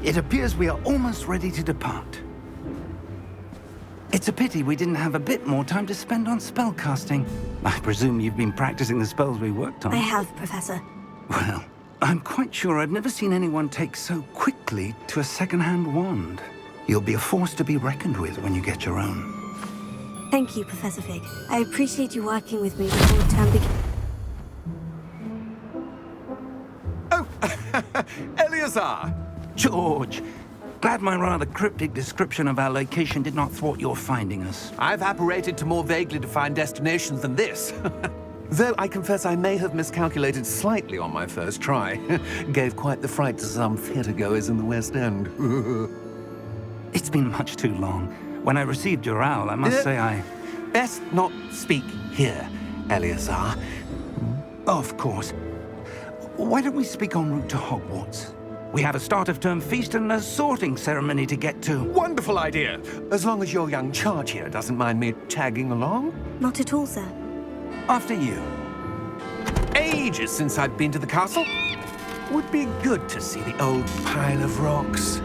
It appears we are almost ready to depart. It's a pity we didn't have a bit more time to spend on spellcasting. I presume you've been practicing the spells we worked on. I have, Professor. Well, I'm quite sure I've never seen anyone take so quickly to a second-hand wand. You'll be a force to be reckoned with when you get your own. Thank you, Professor Fig. I appreciate you working with me before the term begins. Oh, Eleazar! George! Glad my rather cryptic description of our location did not thwart your finding us. I've apparated to more vaguely defined destinations than this. Though I confess I may have miscalculated slightly on my first try. Gave quite the fright to some theatre-goers in the West End. It's been much too long. When I received your owl, I must say I... Best not speak here, Eleazar. Of course. Why don't we speak en route to Hogwarts? We have a start-of-term feast and a sorting ceremony to get to. Wonderful idea! As long as your young charge here doesn't mind me tagging along. Not at all, sir. After you. Ages since I'd been to the castle. Would be good to see the old pile of rocks.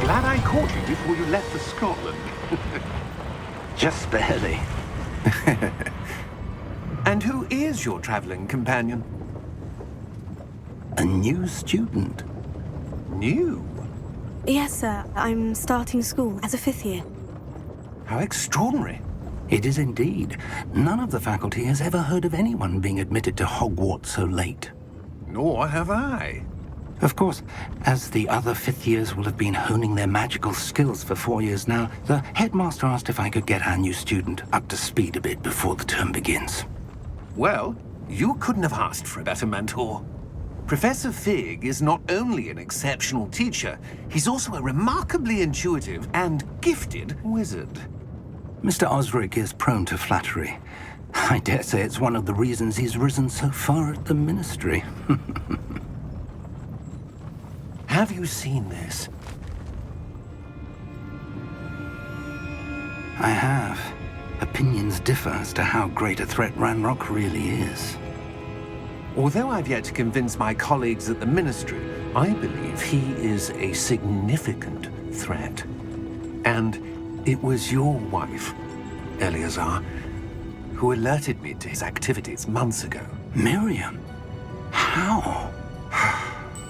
Glad I caught you before you left for Scotland. Just barely. And who is your traveling companion? A new student. New? Yes, sir. I'm starting school as a 5th year. How extraordinary. It is indeed. None of the faculty has ever heard of anyone being admitted to Hogwarts so late. Nor have I. Of course, as the other 5th years will have been honing their magical skills for 4 years now, the headmaster asked if I could get our new student up to speed a bit before the term begins. Well, you couldn't have asked for a better mentor. Professor Fig is not only an exceptional teacher, he's also a remarkably intuitive and gifted wizard. Mr. Osric is prone to flattery. I dare say it's one of the reasons he's risen so far at the Ministry. Have you seen this? I have. Opinions differ as to how great a threat Ranrock really is. Although I've yet to convince my colleagues at the Ministry, I believe he is a significant threat. And it was your wife, Eleazar, who alerted me to his activities months ago. Miriam? How?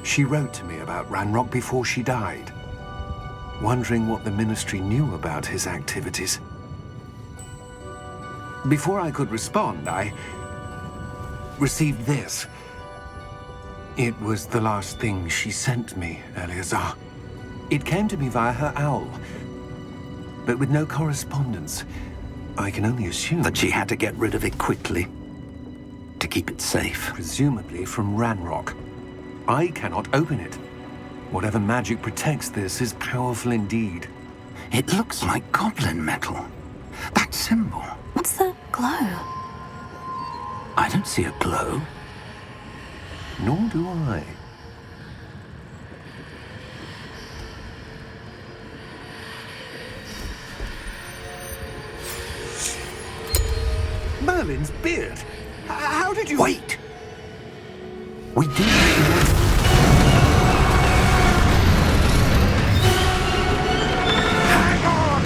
She wrote to me about Ranrock before she died, wondering what the Ministry knew about his activities. Before I could respond, I received this. It was the last thing she sent me, Eleazar. It came to me via her owl, but with no correspondence. I can only assume That she had to get rid of it quickly, to keep it safe. presumably from Ranrock. I cannot open it. Whatever magic protects this is powerful indeed. It looks like goblin metal. That symbol. What's the glow? I don't see a glow. Nor do I. Merlin's beard. How did you... Wait! We did. Hang on!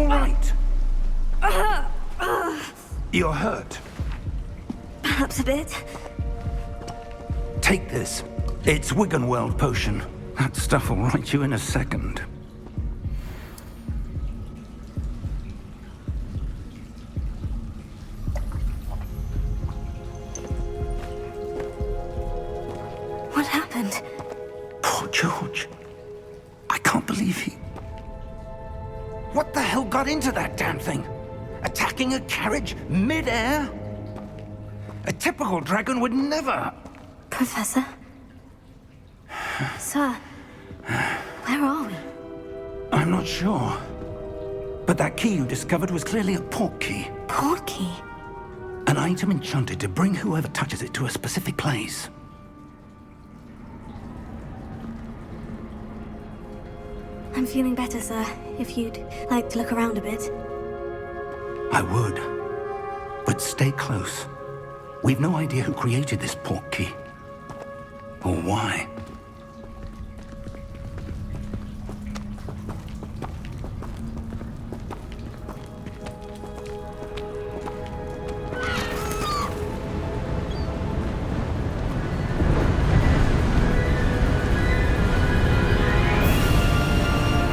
all right? You're hurt. Perhaps a bit. Take this. It's Wiggenweld potion. That stuff will right you in a second. What happened? Poor George. I can't believe he... What the hell got into that damn thing? Attacking a carriage mid-air? A typical dragon would never... Professor? Sir, where are we? I'm not sure. But that key you discovered was clearly a port key. Port key? An item enchanted to bring whoever touches it to a specific place. I'm feeling better, sir. If you'd like to look around a bit. I would. But stay close. We've no idea who created this port key. Or why.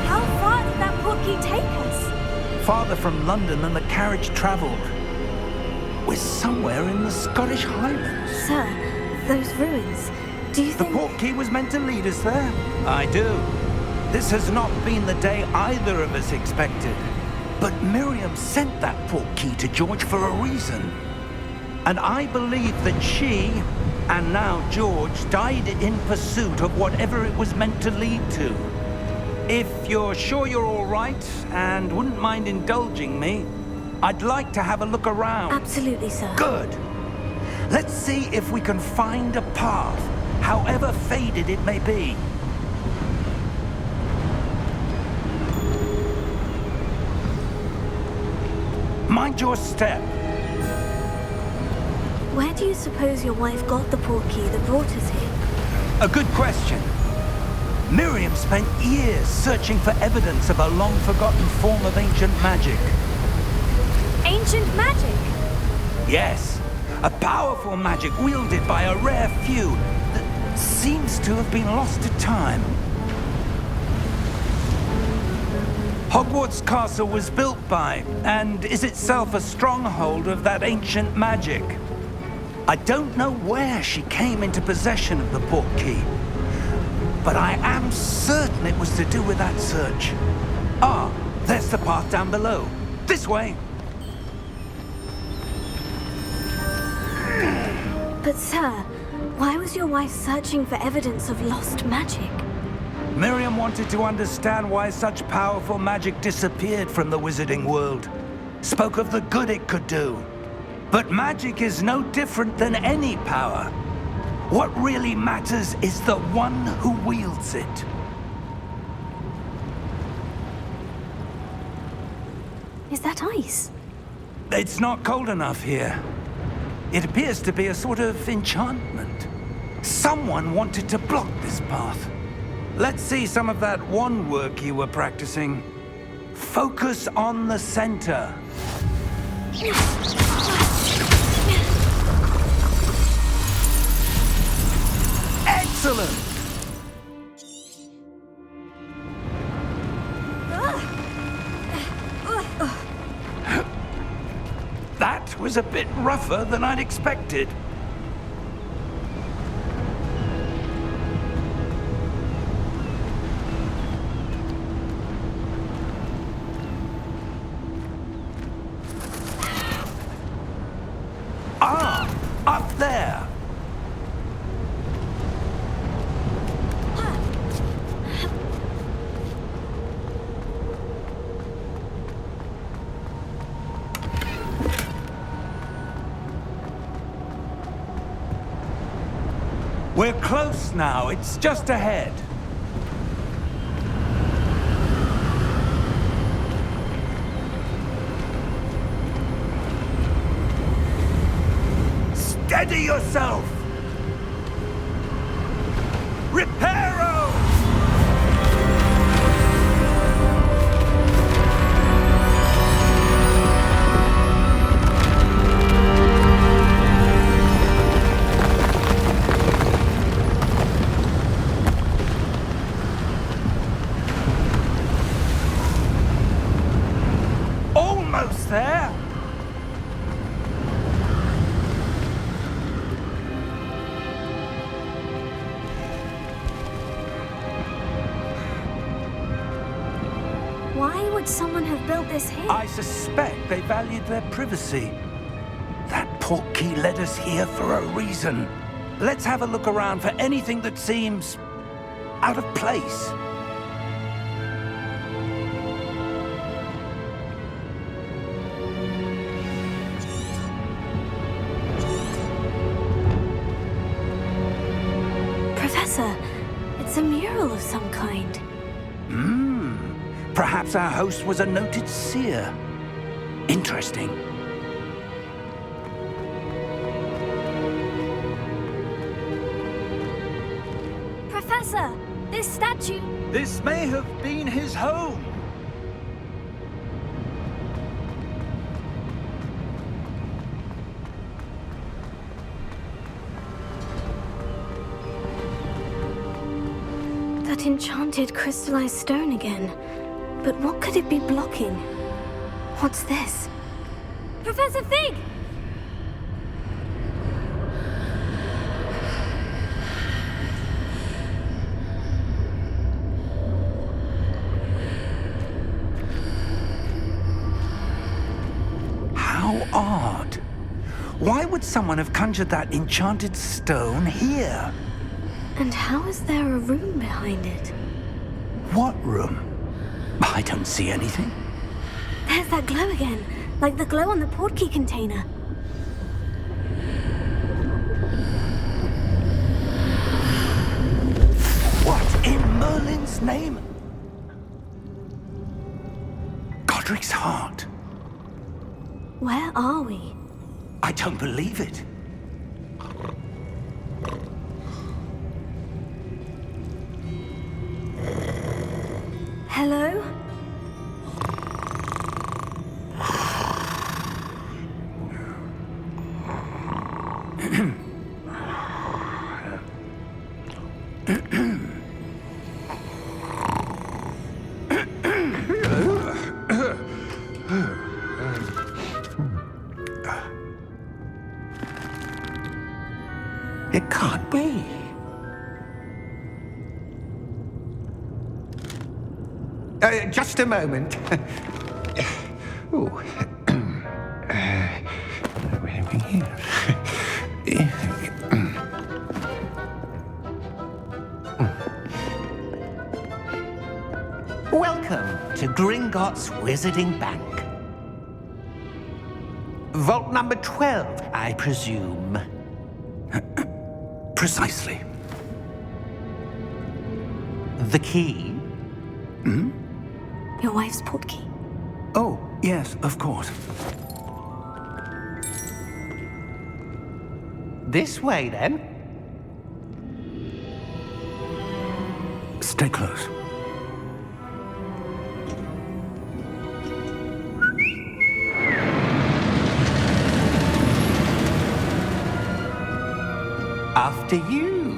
How far did that port key take us? Farther from London than the carriage traveled. We're somewhere in the Scottish Highlands. Sir, those ruins. Do you The think... port key was meant to lead us there? I do. This has not been the day either of us expected. But Miriam sent that port key to George for a reason. And I believe that she, and now George, died in pursuit of whatever it was meant to lead to. If you're sure you're all right, and wouldn't mind indulging me, I'd like to have a look around. Absolutely, sir. Good. Let's see if we can find a path, however faded it may be. Mind your step. Where do you suppose your wife got the port key that brought us here? A good question. Miriam spent years searching for evidence of a long-forgotten form of ancient magic. Ancient magic? Yes, a powerful magic wielded by a rare few that seems to have been lost to time. Hogwarts Castle was built by, and is itself a stronghold of that ancient magic. I don't know where she came into possession of the port key, but I am certain it was to do with that search. Ah, there's the path down below. This way. But sir, why was your wife searching for evidence of lost magic? Miriam wanted to understand why such powerful magic disappeared from the wizarding world. Spoke of the good it could do. But magic is no different than any power. What really matters is the one who wields it. Is that ice? It's not cold enough here. It appears to be a sort of enchantment. Someone wanted to block this path. Let's see some of that wand work you were practicing. Focus on the center. Excellent! That was a bit rougher than I'd expected. Ah, up there. We're close now. It's just ahead. Steady yourself! Reparo! Could someone have built this here? I suspect they valued their privacy. That portkey led us here for a reason. Let's have a look around for anything that seems out of place. Professor, it's a mural of some kind. Perhaps our host was a noted seer. Interesting. Professor, this statue... This may have been his home. That enchanted crystallized stone again. But what could it be blocking? What's this? Professor Fig! How odd. Why would someone have conjured that enchanted stone here? And how is there a room behind it? What room? I don't see anything. There's that glow again, like the glow on the portkey container. What in Merlin's name? Godric's heart. Where are we? I don't believe it. Hello? It can't be. Just a moment. Ooh. Where are we here? Welcome to Gringotts Wizarding Bank. Vault number 12, I presume. Precisely. The key? Your wife's portkey. Oh, yes, of course. This way, then. Stay close. After you.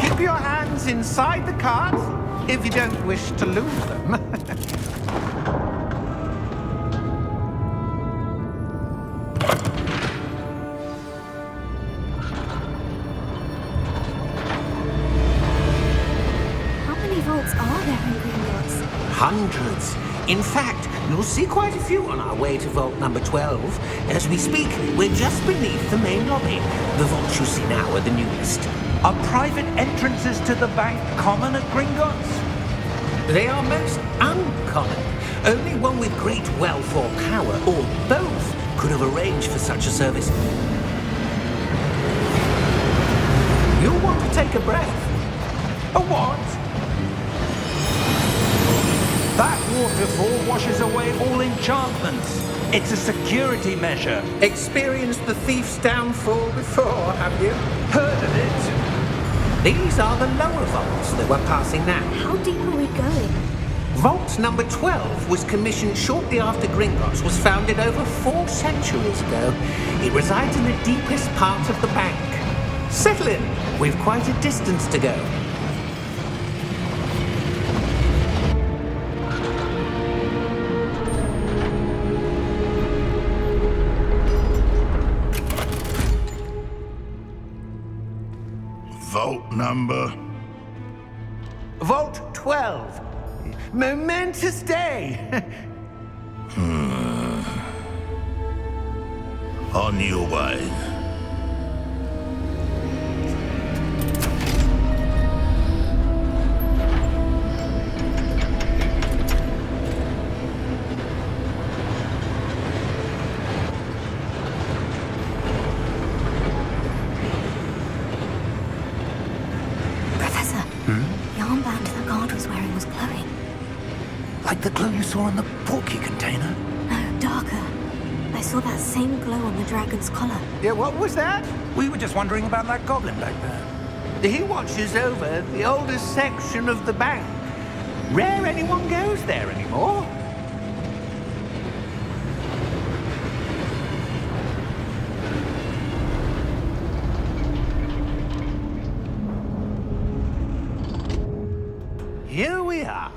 Keep your hands inside the cart if you don't wish to lose them. How many vaults are there in Gringotts? Hundreds. In fact, you'll see quite a few on our way to vault number 12. As we speak, we're just beneath the main lobby. The vaults you see now are the newest. Are private entrances to the bank common at Gringotts? They are most uncommon. Only one with great wealth or power, or both, could have arranged for such a service. You'll want to take a breath. A what? That waterfall washes away all enchantments. It's a security measure. Experienced the thief's downfall before, have you? Heard of it? These are the lower vaults that we're passing now. How deep are we going? Vault number 12 was commissioned shortly after Gringotts was founded over 4 centuries ago. It resides in the deepest part of the bank. Settle in. We've quite a distance to go. Number? Vault 12. Momentous day. On your way. Professor, the armband the guard was wearing was glowing. Like the glow you saw in the porky container? No, darker. I saw that same glow on the dragon's collar. Yeah, what was that? We were just wondering about that goblin back there. He watches over the oldest section of the bank. Rare anyone goes there anymore. Here we are.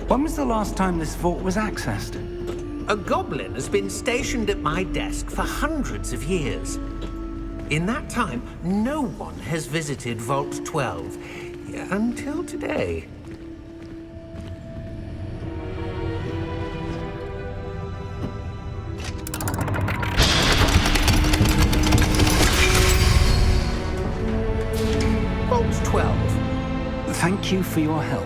When was the last time this vault was accessed? A goblin has been stationed at my desk for hundreds of years. In that time, no one has visited Vault 12 until today. Vault 12. Thank you for your help.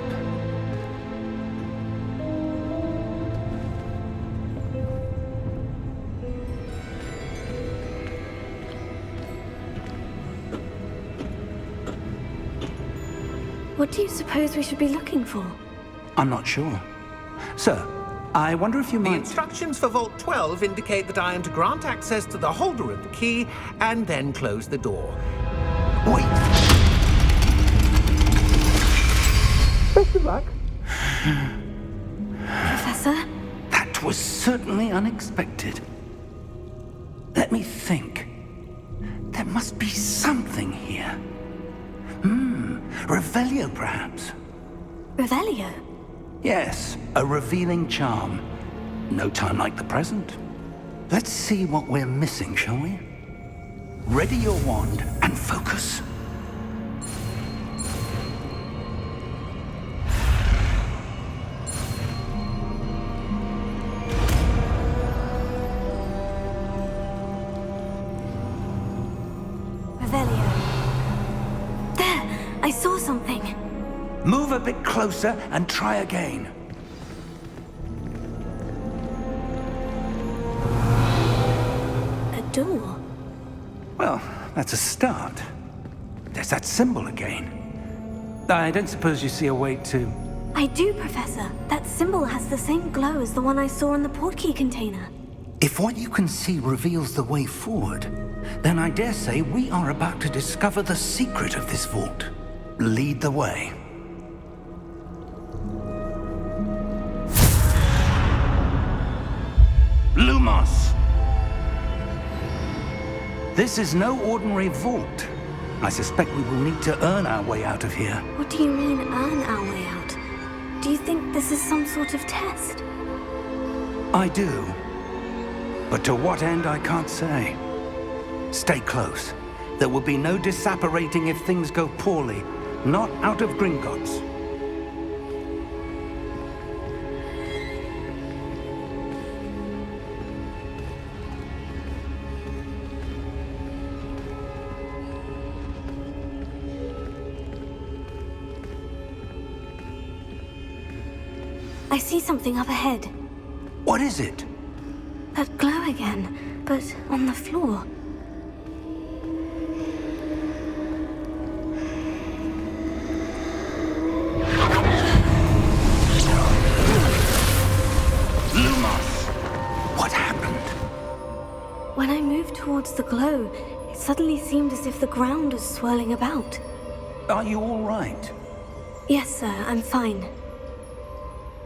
What do you suppose we should be looking for? I'm not sure. Sir, I wonder if you The might... instructions for Vault 12 indicate that I am to grant access to the holder of the key and then close the door. Wait! Best of luck. Professor? That was certainly unexpected. Let me think. There must be something here. Revelio, perhaps? Revelio? Yes, a revealing charm. No time like the present. Let's see what we're missing, shall we? Ready your wand and focus. Revelio. There! I saw something. Move a bit closer and try again. A door. Well, that's a start. There's that symbol again. I don't suppose you see a way to... I do, Professor. That symbol has the same glow as the one I saw in the portkey container. If what you can see reveals the way forward, then I dare say we are about to discover the secret of this vault. Lead the way. Lumos! This is no ordinary vault. I suspect we will need to earn our way out of here. What do you mean, earn our way out? Do you think this is some sort of test? I do. But to what end, I can't say. Stay close. There will be no disapparating if things go poorly. Not out of Gringotts. I see something up ahead. What is it? That glow again, but on the floor. Lumos! What happened? When I moved towards the glow, it suddenly seemed as if the ground was swirling about. Are you all right? Yes, sir, I'm fine.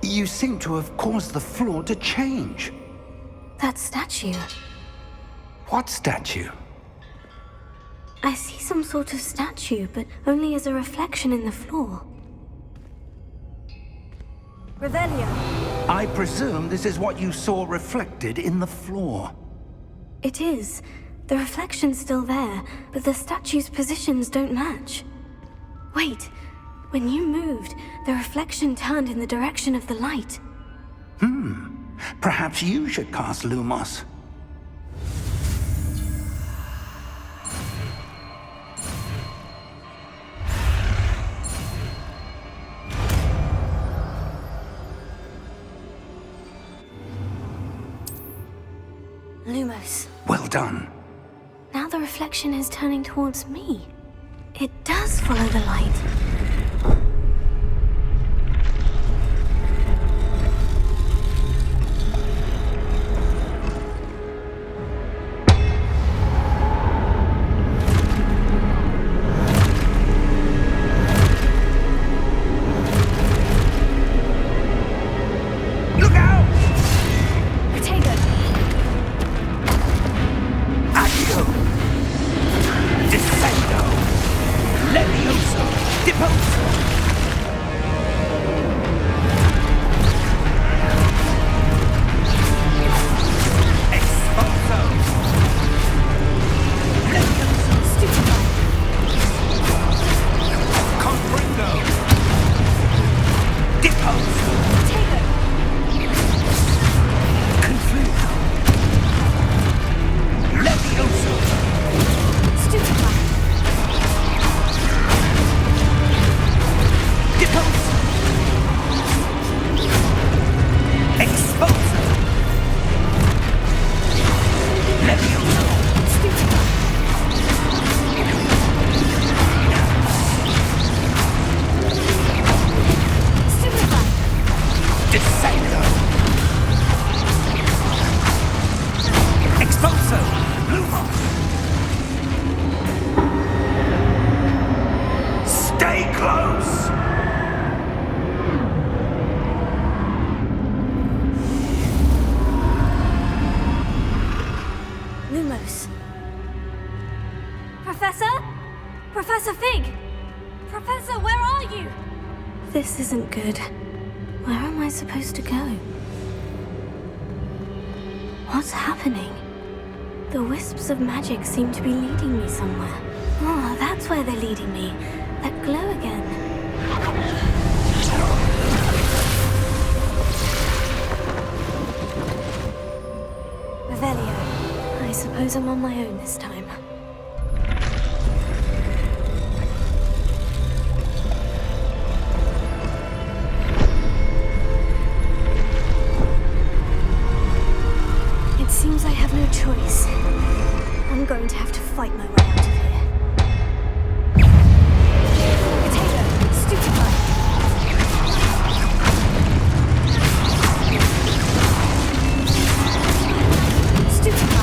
You seem to have caused the floor to change. That statue. What statue? I see some sort of statue, but only as a reflection in the floor. Revelio. I presume this is what you saw reflected in the floor. It is. The reflection's still there, but the statue's positions don't match. Wait, when you moved, the reflection turned in the direction of the light. Perhaps you should cast Lumos. Lumos. Well done. Now the reflection is turning towards me. It does follow the light. Look out! Protego! Accio! Descendo! Levioso! Deposo! Exposo! Levioso! Stupefy! Comprendo! Deposo! Protego! Confluto! Levioso! Stupefy! Deposo! Exposo! Levioso! Stupefy! Stupefy! Descendo! Exposo! Lumos! Stay close! Lumos. Professor? Professor Fig! Professor, where are you? This isn't good. Where am I supposed to go? What's happening? The wisps of magic seem to be leading me somewhere. Oh, that's where they're leading me. That glow again. Revelio. I suppose I'm on my own this time. It seems I have no choice. I'm going to have to fight my way out of here. Potato, stupefy. Stupefy. Potato, stupefy.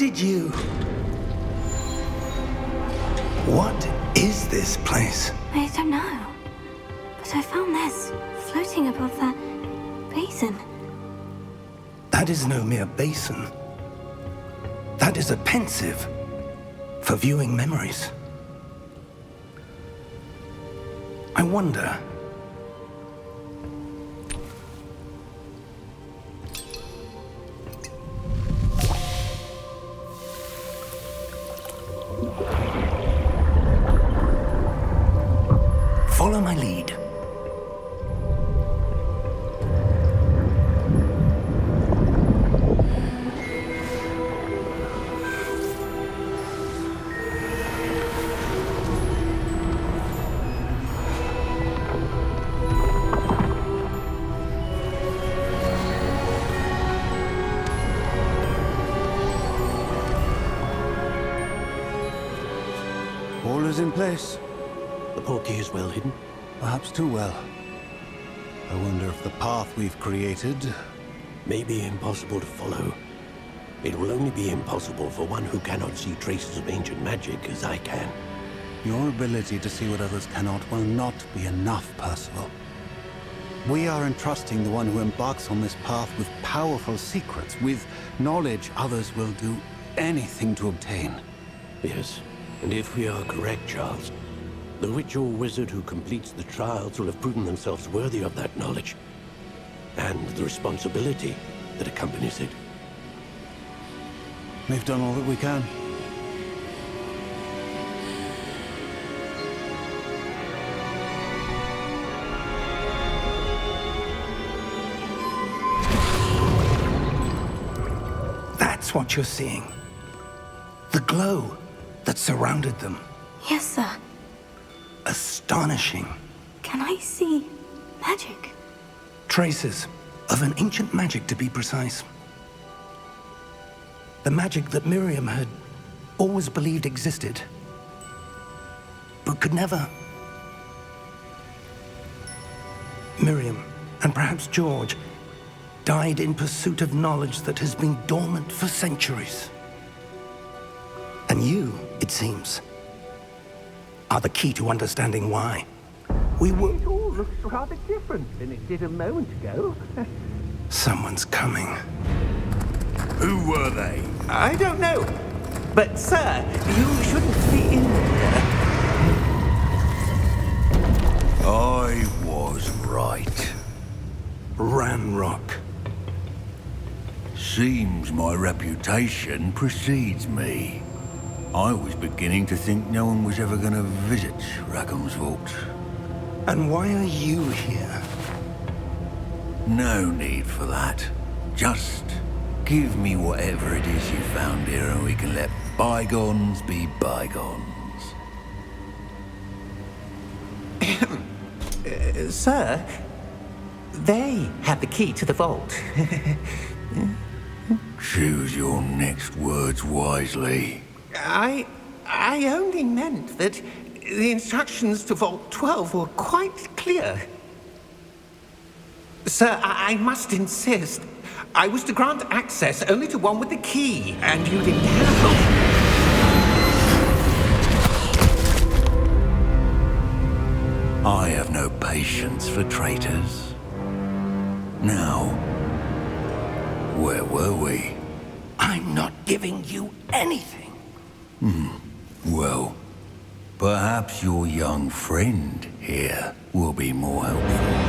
did you... What is this place? I don't know. But I found this floating above that basin. That is no mere basin. That is a pensive for viewing memories. I wonder... Follow my lead. All is in place. The portkey is well hidden. Perhaps too well. I wonder if the path we've created... May be impossible to follow. It will only be impossible for one who cannot see traces of ancient magic as I can. Your ability to see what others cannot will not be enough, Percival. We are entrusting the one who embarks on this path with powerful secrets, with knowledge others will do anything to obtain. Yes, and if we are correct, Charles, the witch or wizard who completes the trials will have proven themselves worthy of that knowledge, and the responsibility that accompanies it. We've done all that we can. That's what you're seeing. The glow that surrounded them. Yes, sir. Astonishing. Can I see magic? Traces of an ancient magic, to be precise. The magic that Miriam had always believed existed, but could never. Miriam, and perhaps George, died in pursuit of knowledge that has been dormant for centuries. And you, it seems, are the key to understanding why. We were... It all looks rather different than it did a moment ago. Someone's coming. Who were they? I don't know. But, sir, you shouldn't be in here. I was right. Ranrock. Seems my reputation precedes me. I was beginning to think no one was ever going to visit Rackham's vault. And why are you here? No need for that. Just give me whatever it is you found here and we can let bygones be bygones. Sir, they have the key to the vault. Choose your next words wisely. I only meant that the instructions to Vault 12 were quite clear. Sir, I must insist. I was to grant access only to one with the key, and you didn't have I have no patience for traitors. Now, where were we? I'm not giving you anything. Well, perhaps your young friend here will be more helpful.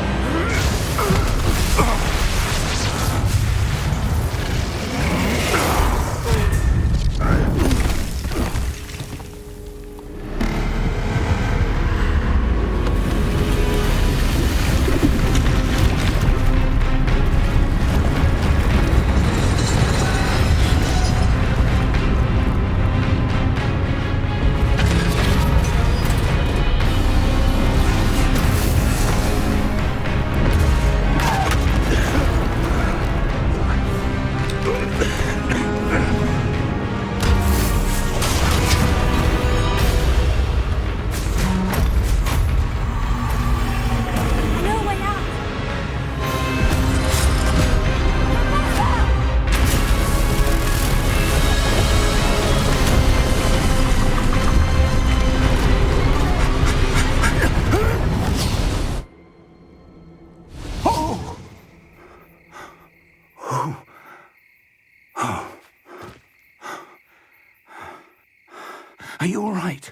Are you all right?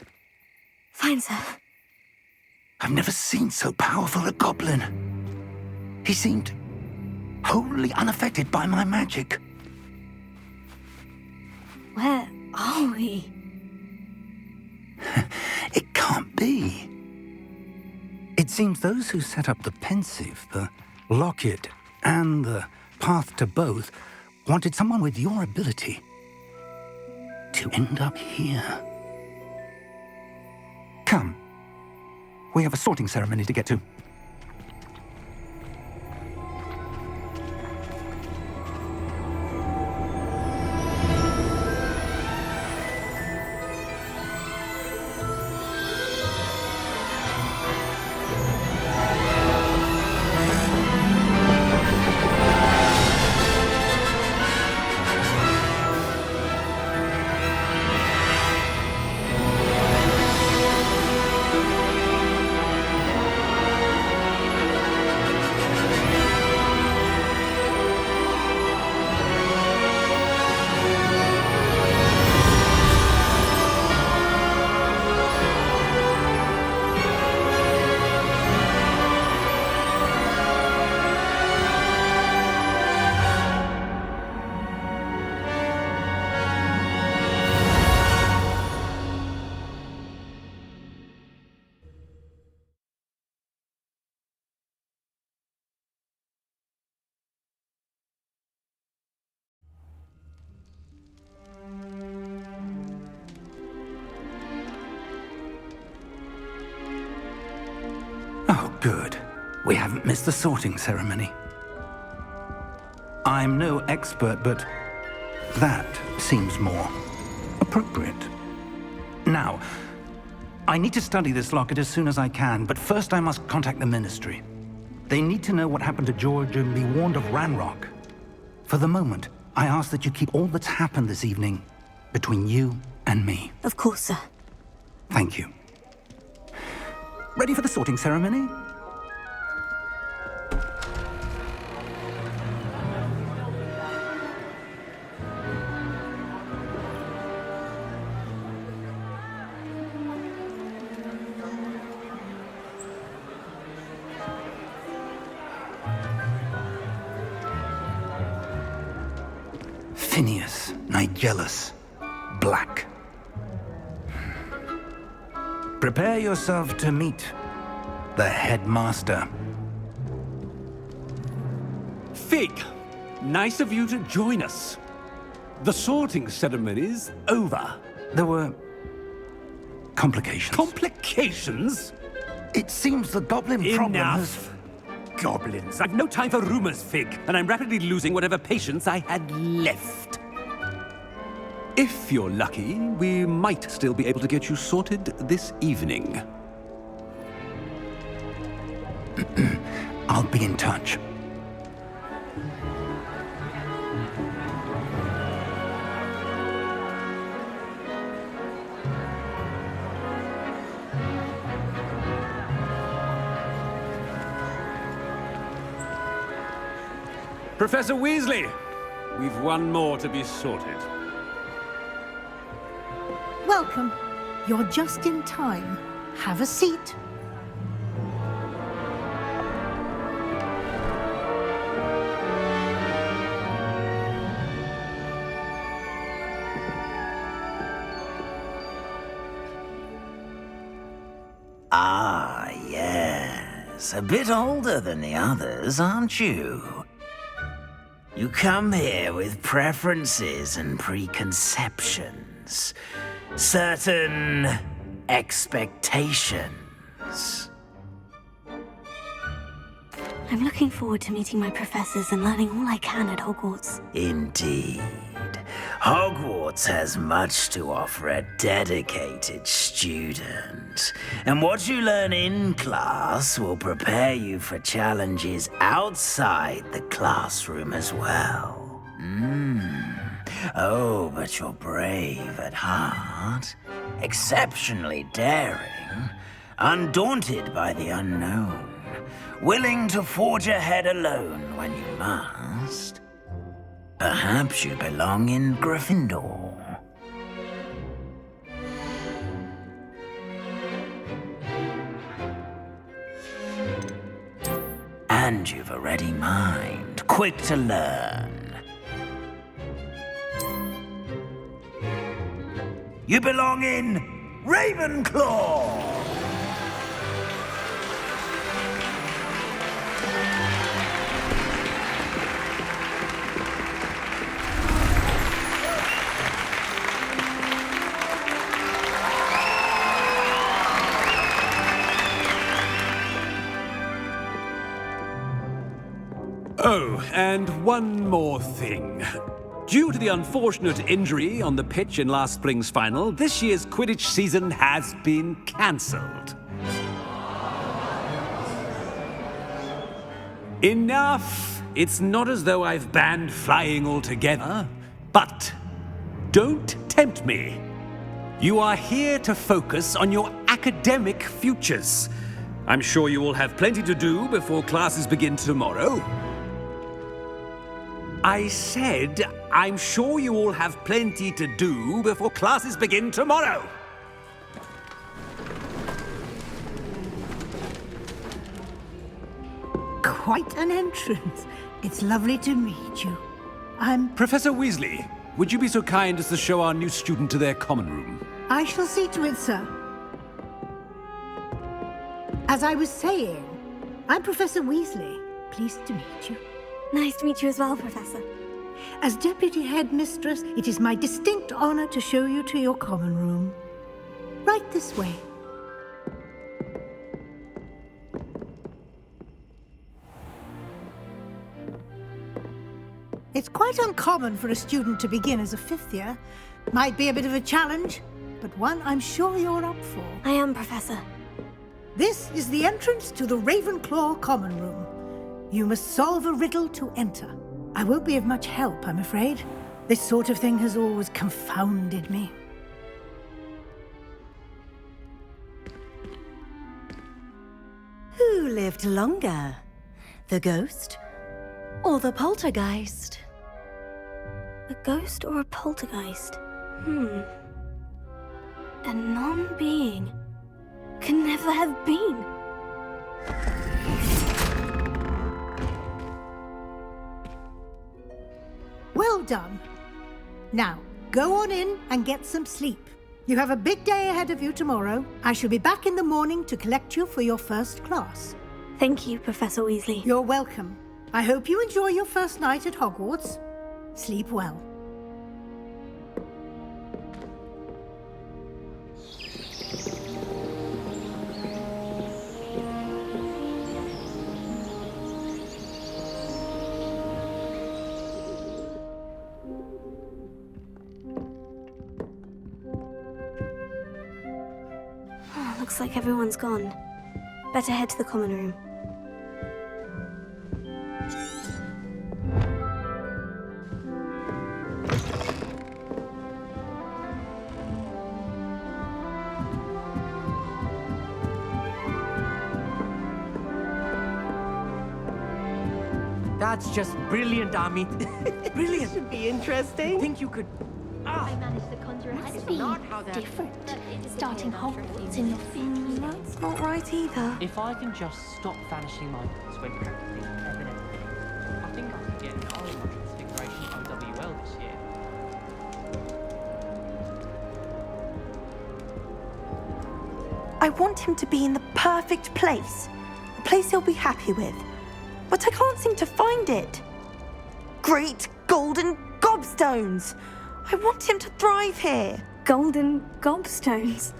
Fine, sir. I've never seen so powerful a goblin. He seemed wholly unaffected by my magic. Where are we? It can't be. It seems those who set up the pensive, the locket, and the path to both wanted someone with your ability to end up here. Come. We have a sorting ceremony to get to. Oh, good. We haven't missed the sorting ceremony. I'm no expert, but that seems more appropriate. Now, I need to study this locket as soon as I can, but first I must contact the Ministry. They need to know what happened to George and be warned of Ranrock. For the moment, I ask that you keep all that's happened this evening between you and me. Of course, sir. Thank you. Ready for the sorting ceremony? Phineas, Nigellus, Black. Prepare yourself to meet the headmaster. Fig, nice of you to join us. The sorting ceremony's over. There were complications. Complications? It seems the goblin problem has... Enough. Goblins. I've no time for rumors, Fig, and I'm rapidly losing whatever patience I had left. If you're lucky, we might still be able to get you sorted this evening. I'll be in touch. Professor Weasley, we've one more to be sorted. Welcome. You're just in time. Have a seat. Ah, yes. A bit older than the others, aren't you? You come here with preferences and preconceptions. Certain expectations. I'm looking forward to meeting my professors and learning all I can at Hogwarts. Indeed. Hogwarts has much to offer a dedicated student. And what you learn in class will prepare you for challenges outside the classroom as well. Oh, but you're brave at heart, exceptionally daring, undaunted by the unknown, willing to forge ahead alone when you must. Perhaps you belong in Gryffindor. And you've a ready mind, quick to learn. You belong in Ravenclaw! Oh, and one more thing. Due to the unfortunate injury on the pitch in last spring's final, this year's Quidditch season has been cancelled. Enough! It's not as though I've banned flying altogether, but don't tempt me. You are here to focus on your academic futures. I'm sure you will have plenty to do before classes begin tomorrow. I said, I'm sure you all have plenty to do before classes begin tomorrow. Quite an entrance. It's lovely to meet you. Professor Weasley, would you be so kind as to show our new student to their common room? I shall see to it, sir. As I was saying, I'm Professor Weasley. Pleased to meet you. Nice to meet you as well, Professor. As Deputy Headmistress, it is my distinct honor to show you to your common room. Right this way. It's quite uncommon for a student to begin as a fifth year. Might be a bit of a challenge, but one I'm sure you're up for. I am, Professor. This is the entrance to the Ravenclaw common room. You must solve a riddle to enter. I won't be of much help, I'm afraid. This sort of thing has always confounded me. Who lived longer? The ghost or the poltergeist? A ghost or a poltergeist? A non-being can never have been. Well done. Now, go on in and get some sleep. You have a big day ahead of you tomorrow. I shall be back in the morning to collect you for your first class. Thank you, Professor Weasley. You're welcome. I hope you enjoy your first night at Hogwarts. Sleep well. Looks like everyone's gone. Better head to the common room. That's just brilliant, Ami. Brilliant. Should be interesting. I think you could... I managed to conjure Must it. be not how that... different. Starting Hogwarts in your 50s. That's not right either. If I can just stop vanishing migrants when practically evident, I think I could get an Orange Transfiguration OWL this year. I want him to be in the perfect place. A place he'll be happy with. But I can't seem to find it. Great golden gobstones! I want him to thrive here. Golden gobstones.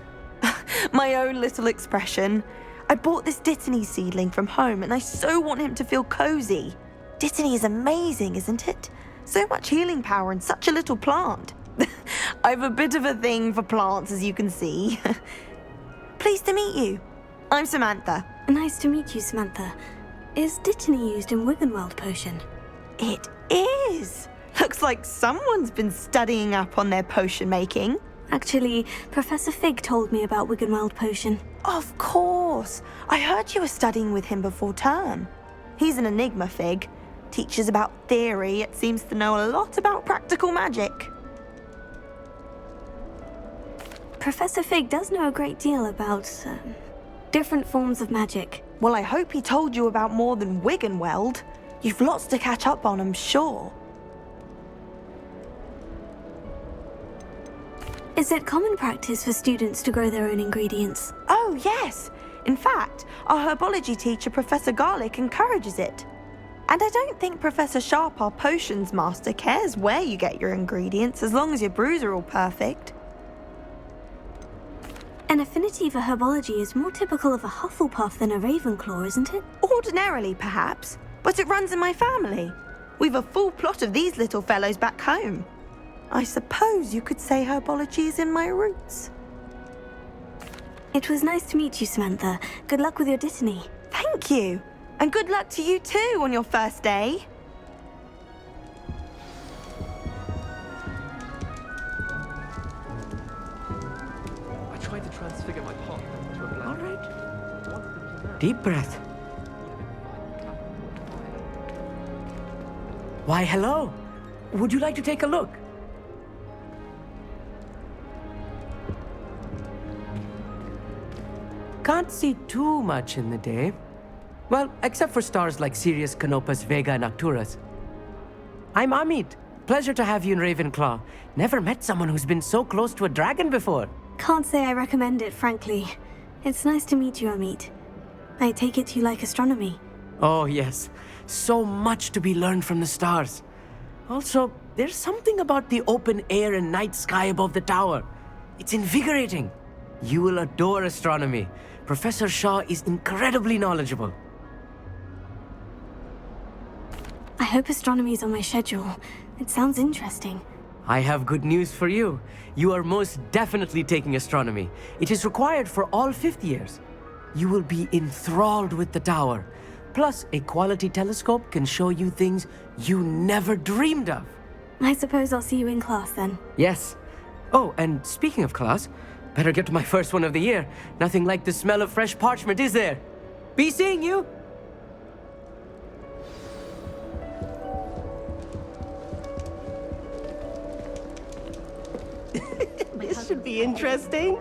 My own little expression. I bought this Dittany seedling from home and I so want him to feel cozy. Dittany is amazing, isn't it? So much healing power in such a little plant. I have a bit of a thing for plants, as you can see. Pleased to meet you. I'm Samantha. Nice to meet you, Samantha. Is Dittany used in Wiggenweld potion? It is. Looks like someone's been studying up on their potion making. Actually, Professor Fig told me about Wiggenweld potion. Of course. I heard you were studying with him before term. He's an enigma, Fig. Teaches about theory, yet seems to know a lot about practical magic. Professor Fig does know a great deal about different forms of magic. Well, I hope he told you about more than Wiggenweld. You've lots to catch up on, I'm sure. Is it common practice for students to grow their own ingredients? Oh, yes. In fact, our herbology teacher, Professor Garlick, encourages it. And I don't think Professor Sharp, our potions master, cares where you get your ingredients as long as your brews are all perfect. An affinity for herbology is more typical of a Hufflepuff than a Ravenclaw, isn't it? Ordinarily, perhaps, but it runs in my family. We've a full plot of these little fellows back home. I suppose you could say herbology is in my roots. It was nice to meet you, Samantha. Good luck with your Dittany. Thank you. And good luck to you too on your first day. I tried to transfigure my pot to a black. All right. Deep breath. Why, hello. Would you like to take a look? Can't see too much in the day. Well, except for stars like Sirius, Canopus, Vega, and Arcturus. I'm Amit. Pleasure to have you in Ravenclaw. Never met someone who's been so close to a dragon before. Can't say I recommend it, frankly. It's nice to meet you, Amit. I take it you like astronomy. Oh, yes. So much to be learned from the stars. Also, there's something about the open air and night sky above the tower. It's invigorating. You will adore astronomy. Professor Shaw is incredibly knowledgeable. I hope astronomy's on my schedule. It sounds interesting. I have good news for you. You are most definitely taking astronomy. It is required for all fifth years. You will be enthralled with the tower. Plus, a quality telescope can show you things you never dreamed of. I suppose I'll see you in class then. Yes. Oh, and speaking of class, better get to my first one of the year. Nothing like the smell of fresh parchment, is there? Be seeing you! This should be interesting.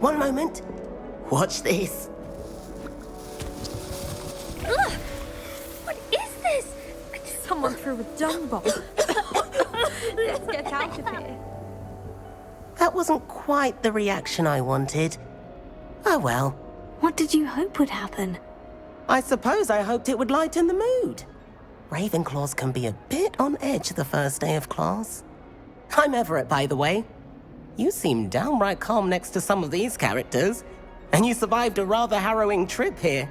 One moment. Watch this. Ugh! What is this? Someone threw a dung bomb. Let's get out of here. That wasn't quite the reaction I wanted. Oh well. What did you hope would happen? I suppose I hoped it would lighten the mood. Ravenclaws can be a bit on edge the first day of class. I'm Everett, by the way. You seem downright calm next to some of these characters, and you survived a rather harrowing trip here.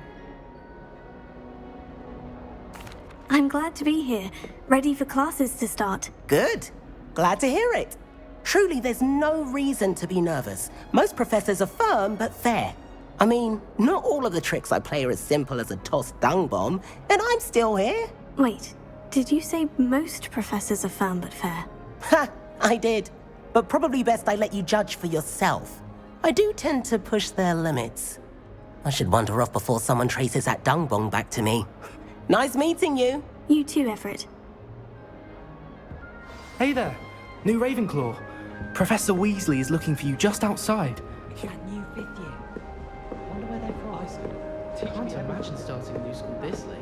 I'm glad to be here, ready for classes to start. Good. Glad to hear it. Truly, there's no reason to be nervous. Most professors are firm but fair. I mean, not all of the tricks I play are as simple as a tossed dung bomb, and I'm still here. Wait, did you say most professors are firm but fair? Ha! I did. But probably best I let you judge for yourself. I do tend to push their limits. I should wander off before someone traces that dung bomb back to me. Nice meeting you. You too, Everett. Hey there, new Ravenclaw. Professor Weasley is looking for you just outside. That new fifth year. Wonder where they're from. I can't imagine starting a new school this late.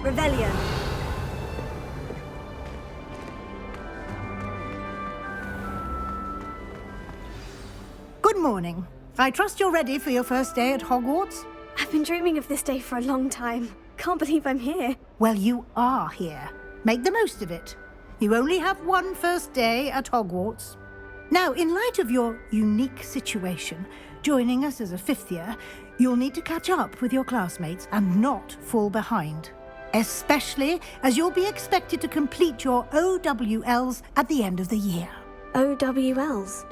Revelio. Good morning. I trust you're ready for your first day at Hogwarts? I've been dreaming of this day for a long time. Can't believe I'm here. Well, you are here. Make the most of it. You only have one first day at Hogwarts. Now, in light of your unique situation, joining us as a fifth year, you'll need to catch up with your classmates and not fall behind. Especially as you'll be expected to complete your OWLs at the end of the year. OWLs?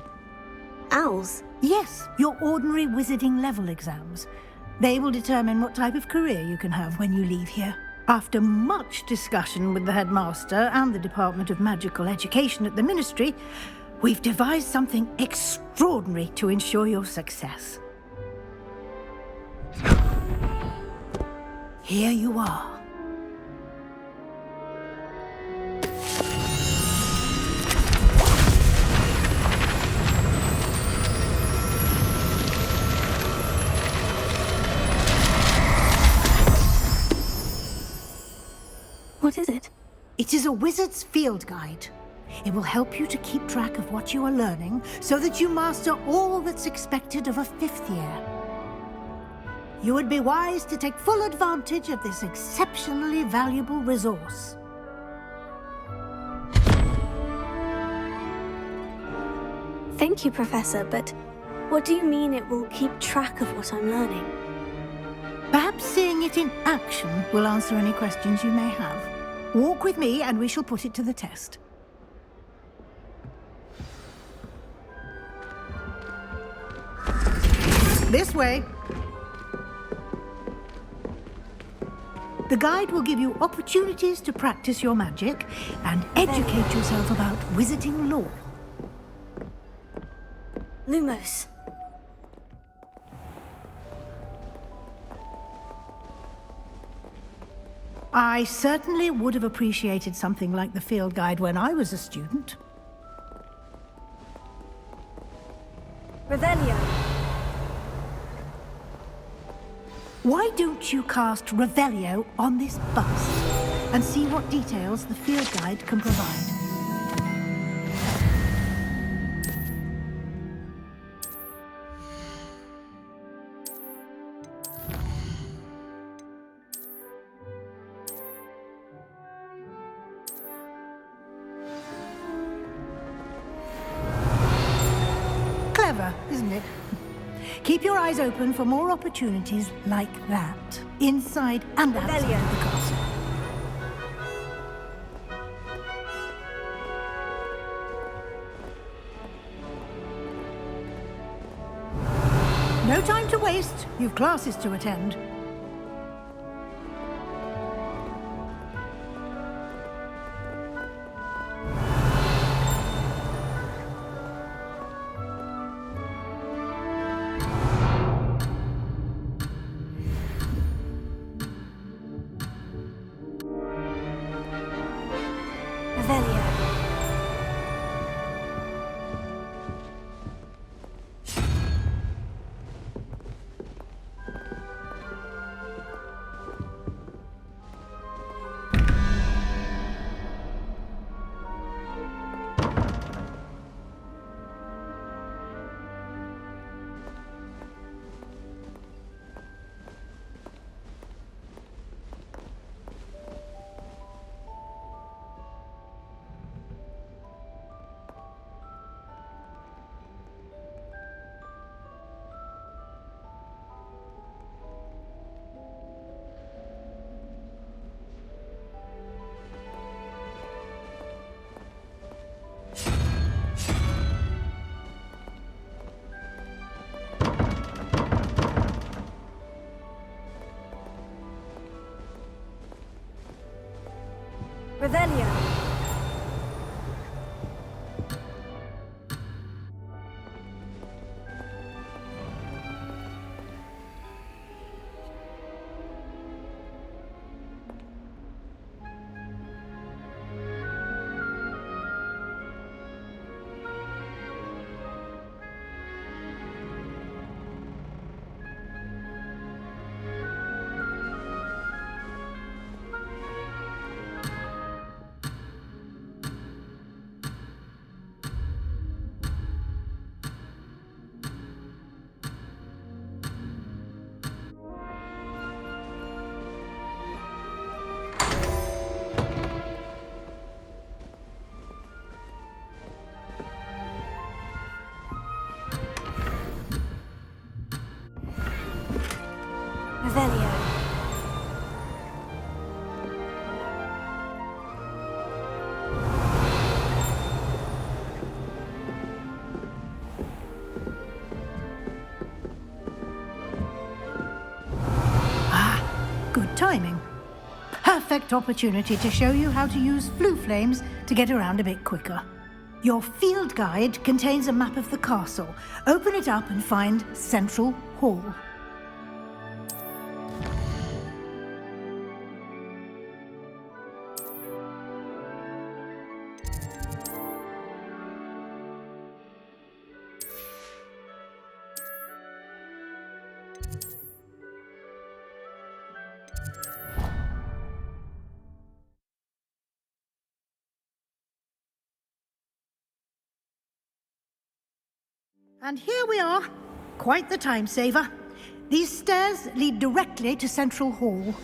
Owls? Yes, your ordinary wizarding level exams. They will determine what type of career you can have when you leave here. After much discussion with the headmaster and the Department of Magical Education at the Ministry, we've devised something extraordinary to ensure your success. Here you are. What is it? It is a wizard's field guide. It will help you to keep track of what you are learning so that you master all that's expected of a 5th year. You would be wise to take full advantage of this exceptionally valuable resource. Thank you, Professor, but what do you mean it will keep track of what I'm learning? Perhaps seeing it in action will answer any questions you may have. Walk with me and we shall put it to the test. This way. The guide will give you opportunities to practice your magic and educate yourself about wizarding lore. Lumos. I certainly would have appreciated something like the field guide when I was a student. Revelio. Why don't you cast Revelio on this bus and see what details the field guide can provide? Clever, isn't it? Keep your eyes open for more opportunities like that, inside and outside of the castle. No time to waste. You've classes to attend. Revelio. Revelio. Revelio. Good timing. Perfect opportunity to show you how to use flue flames to get around a bit quicker. Your field guide contains a map of the castle. Open it up and find Central Hall. And here we are. Quite the time saver. These stairs lead directly to Central Hall.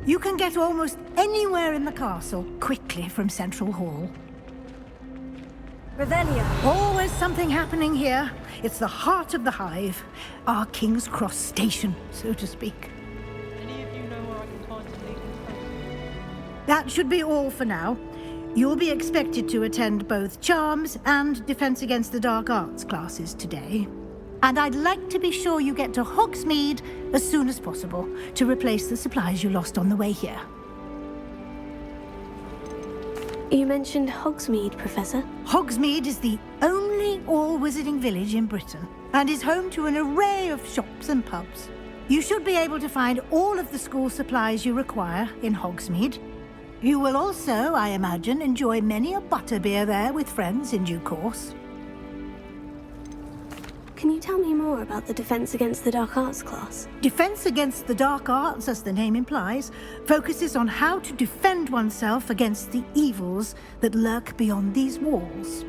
You can get almost anywhere in the castle quickly from Central Hall. Revelio. Always something happening here. It's the heart of the hive. Our King's Cross station, so to speak. Any of you know where I can find some legal space? That should be all for now. You'll be expected to attend both Charms and Defense Against the Dark Arts classes today. And I'd like to be sure you get to Hogsmeade as soon as possible to replace the supplies you lost on the way here. You mentioned Hogsmeade, Professor. Hogsmeade is the only all-wizarding village in Britain and is home to an array of shops and pubs. You should be able to find all of the school supplies you require in Hogsmeade. You will also, I imagine, enjoy many a butterbeer there with friends in due course. Can you tell me more about the Defense Against the Dark Arts class? Defense Against the Dark Arts, as the name implies, focuses on how to defend oneself against the evils that lurk beyond these walls.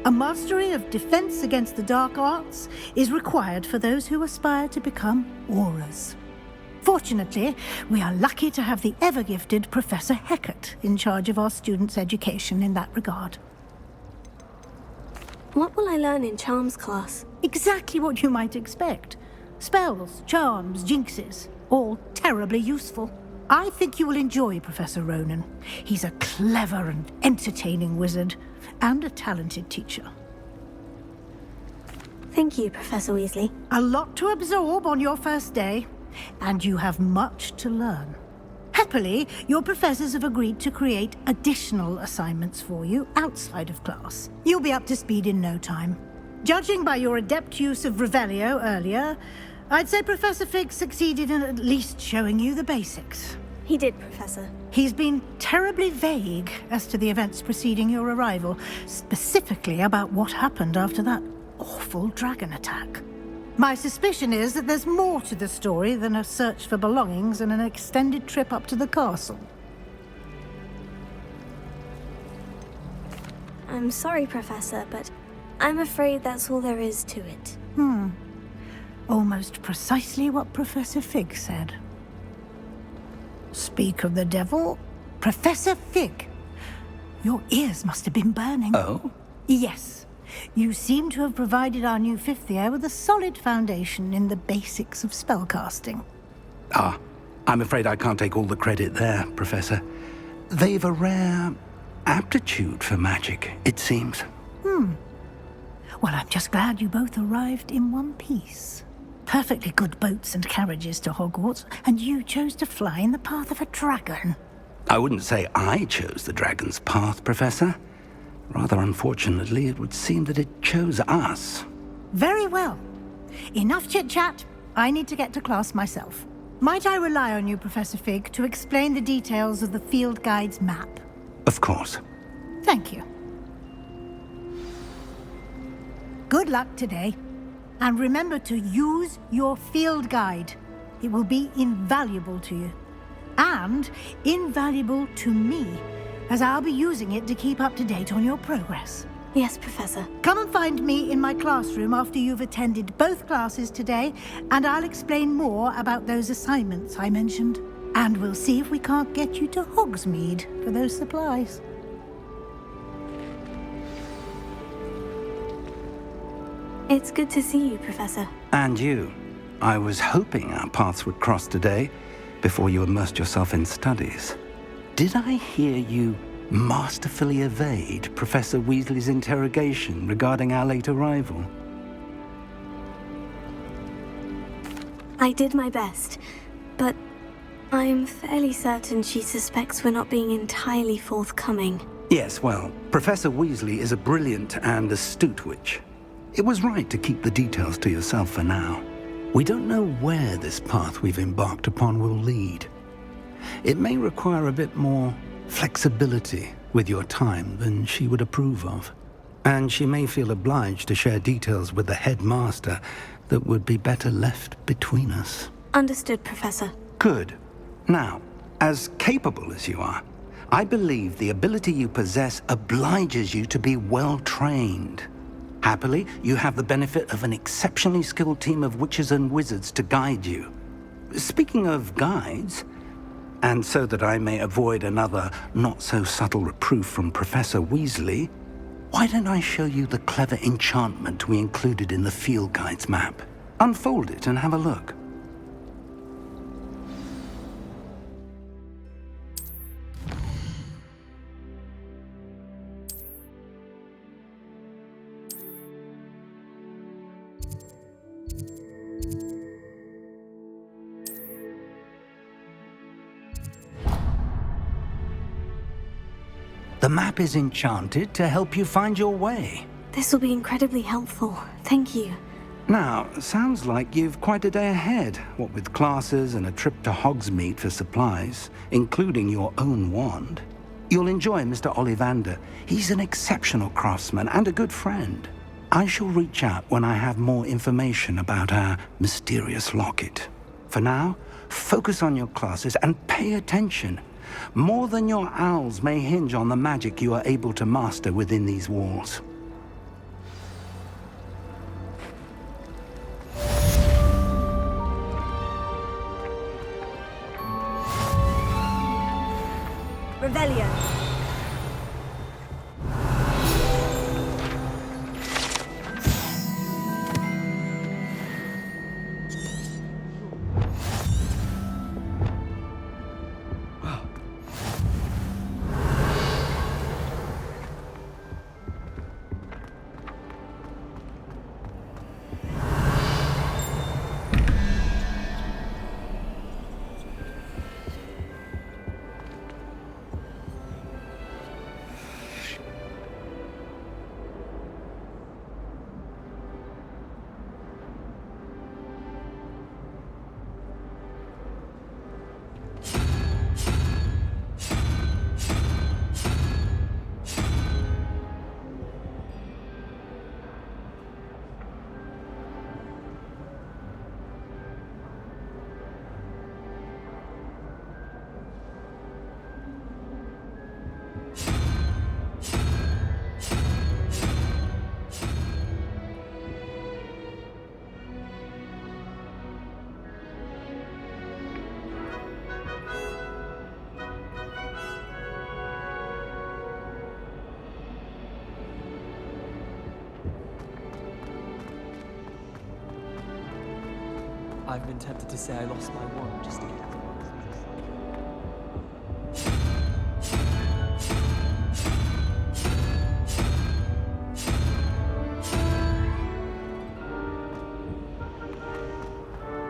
A mastery of Defense Against the Dark Arts is required for those who aspire to become Aurors. Fortunately, we are lucky to have the ever-gifted Professor Hecat in charge of our students' education in that regard. What will I learn in Charms class? Exactly what you might expect. Spells, charms, jinxes, all terribly useful. I think you will enjoy Professor Ronan. He's a clever and entertaining wizard, and a talented teacher. Thank you, Professor Weasley. A lot to absorb on your first day, and you have much to learn. Happily, your professors have agreed to create additional assignments for you outside of class. You'll be up to speed in no time. Judging by your adept use of Revelio earlier, I'd say Professor Fig succeeded in at least showing you the basics. He did, Professor. He's been terribly vague as to the events preceding your arrival, specifically about what happened after that awful dragon attack. My suspicion is that there's more to the story than a search for belongings and an extended trip up to the castle. I'm sorry, Professor, but I'm afraid that's all there is to it. Almost precisely what Professor Fig said. Speak of the devil, Professor Fig. Your ears must have been burning. Oh? Yes. You seem to have provided our new fifth year with a solid foundation in the basics of spellcasting. Ah, I'm afraid I can't take all the credit there, Professor. They've a rare aptitude for magic, it seems. Well, I'm just glad you both arrived in one piece. Perfectly good boats and carriages to Hogwarts, and you chose to fly in the path of a dragon. I wouldn't say I chose the dragon's path, Professor. Rather unfortunately, it would seem that it chose us. Very well. Enough chit-chat. I need to get to class myself. Might I rely on you, Professor Fig, to explain the details of the field guide's map? Of course. Thank you. Good luck today. And remember to use your field guide. It will be invaluable to you. And invaluable to me, as I'll be using it to keep up to date on your progress. Yes, Professor. Come and find me in my classroom after you've attended both classes today, and I'll explain more about those assignments I mentioned. And we'll see if we can't get you to Hogsmeade for those supplies. It's good to see you, Professor. And you. I was hoping our paths would cross today, before you immersed yourself in studies. Did I hear you masterfully evade Professor Weasley's interrogation regarding our late arrival? I did my best, but I'm fairly certain she suspects we're not being entirely forthcoming. Yes, well, Professor Weasley is a brilliant and astute witch. It was right to keep the details to yourself for now. We don't know where this path we've embarked upon will lead. It may require a bit more flexibility with your time than she would approve of. And she may feel obliged to share details with the headmaster that would be better left between us. Understood, Professor. Good. Now, as capable as you are, I believe the ability you possess obliges you to be well-trained. Happily, you have the benefit of an exceptionally skilled team of witches and wizards to guide you. Speaking of guides, and so that I may avoid another not-so-subtle reproof from Professor Weasley, why don't I show you the clever enchantment we included in the field guide's map? Unfold it and have a look. The map is enchanted to help you find your way. This will be incredibly helpful. Thank you. Now, sounds like you've quite a day ahead, what with classes and a trip to Hogsmeade for supplies, including your own wand. You'll enjoy Mr. Ollivander. He's an exceptional craftsman and a good friend. I shall reach out when I have more information about our mysterious locket. For now, focus on your classes and pay attention. More than your owls may hinge on the magic you are able to master within these walls. Revelio. I've been tempted to say I lost my wand just to get out of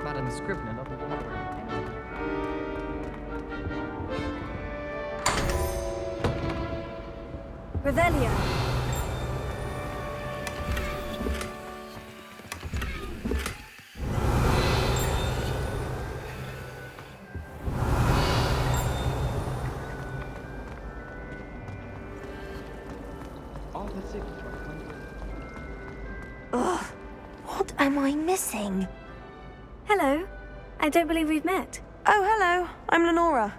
Madam Scrivener, not the Revelio. Ugh, what am I missing? Hello. I don't believe we've met. Oh, hello. I'm Lenora.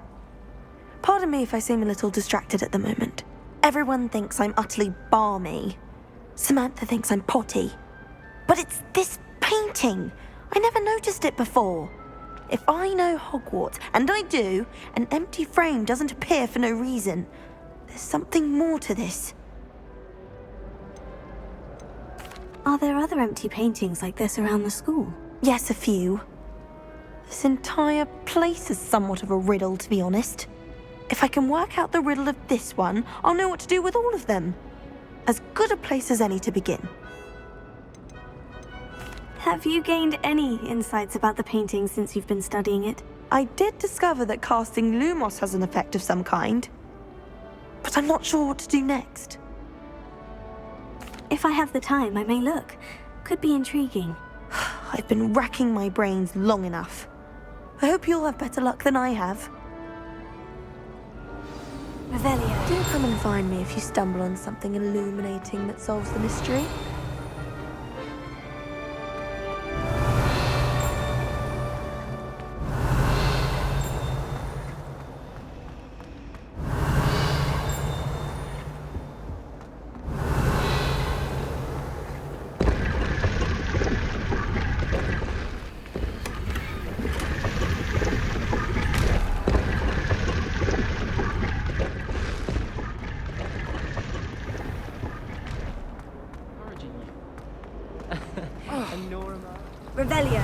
Pardon me if I seem a little distracted at the moment. Everyone thinks I'm utterly balmy. Samantha thinks I'm potty. But it's this painting. I never noticed it before. If I know Hogwarts, and I do, an empty frame doesn't appear for no reason. There's something more to this. Are there other empty paintings like this around the school? Yes, a few. This entire place is somewhat of a riddle, to be honest. If I can work out the riddle of this one, I'll know what to do with all of them. As good a place as any to begin. Have you gained any insights about the painting since you've been studying it? I did discover that casting Lumos has an effect of some kind. But I'm not sure what to do next. If I have the time, I may look. Could be intriguing. I've been racking my brains long enough. I hope you'll have better luck than I have. Revelio. Do come and find me if you stumble on something illuminating that solves the mystery. Revelio.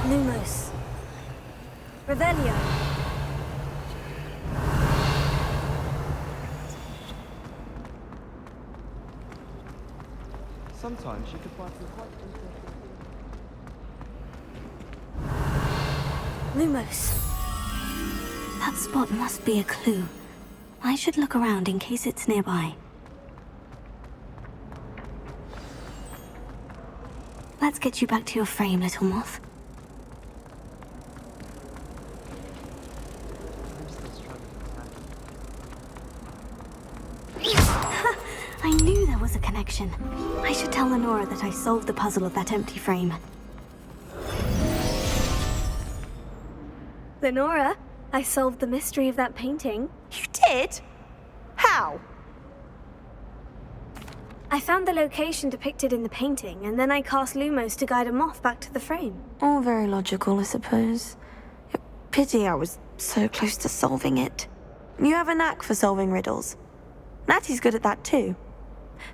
Lumos. Revelio. Sometimes you can find some quite interesting. Lumos. That spot must be a clue. I should look around in case it's nearby. Let's get you back to your frame, little moth. I'm still struggling with I knew there was a connection. I should tell Lenora that I solved the puzzle of that empty frame. Lenora, I solved the mystery of that painting. You did? How? I found the location depicted in the painting, and then I cast Lumos to guide a moth back to the frame. All very logical, I suppose. Pity I was so close to solving it. You have a knack for solving riddles. Natty's good at that too.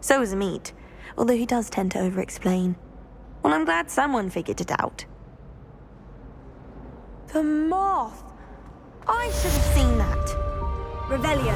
So is Amit, although he does tend to over-explain. Well, I'm glad someone figured it out. The moth! I should have seen that. Revelio.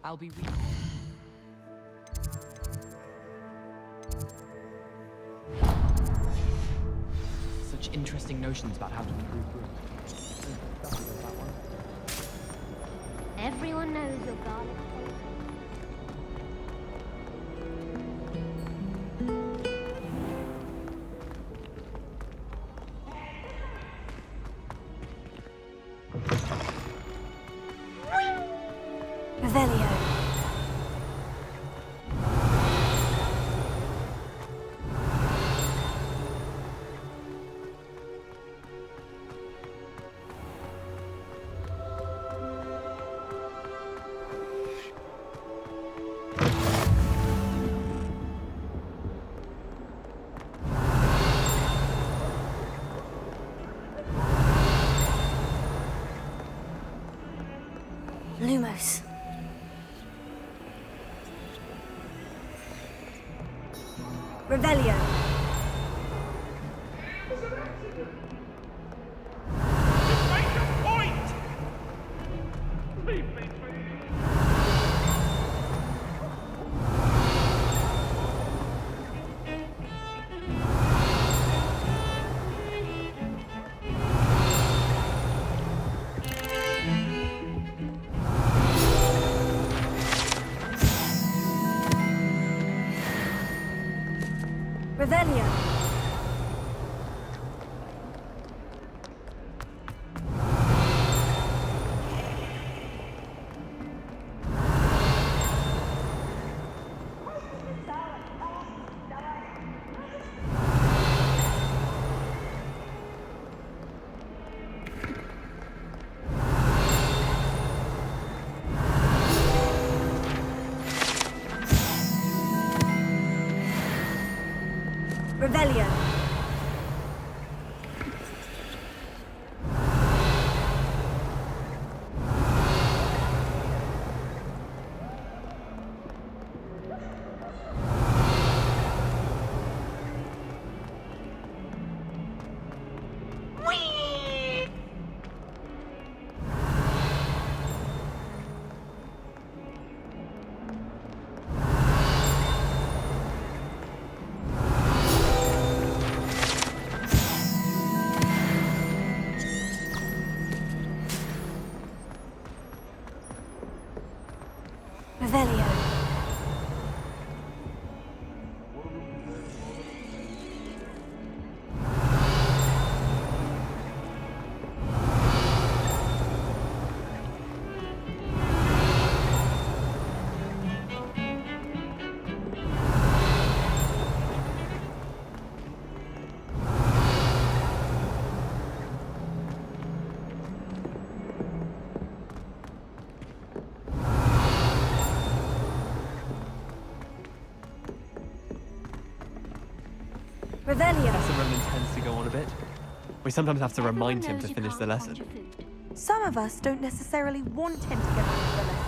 I'll be such interesting notions about how to improve food. Everyone knows your garlic. Revelio. Lumos. Revelio. Revelio. Revelio. Revelio. Professor Ronan tends to go on a bit. We sometimes have to remind him to finish the lesson. Some of us don't necessarily want him to get on with the lesson.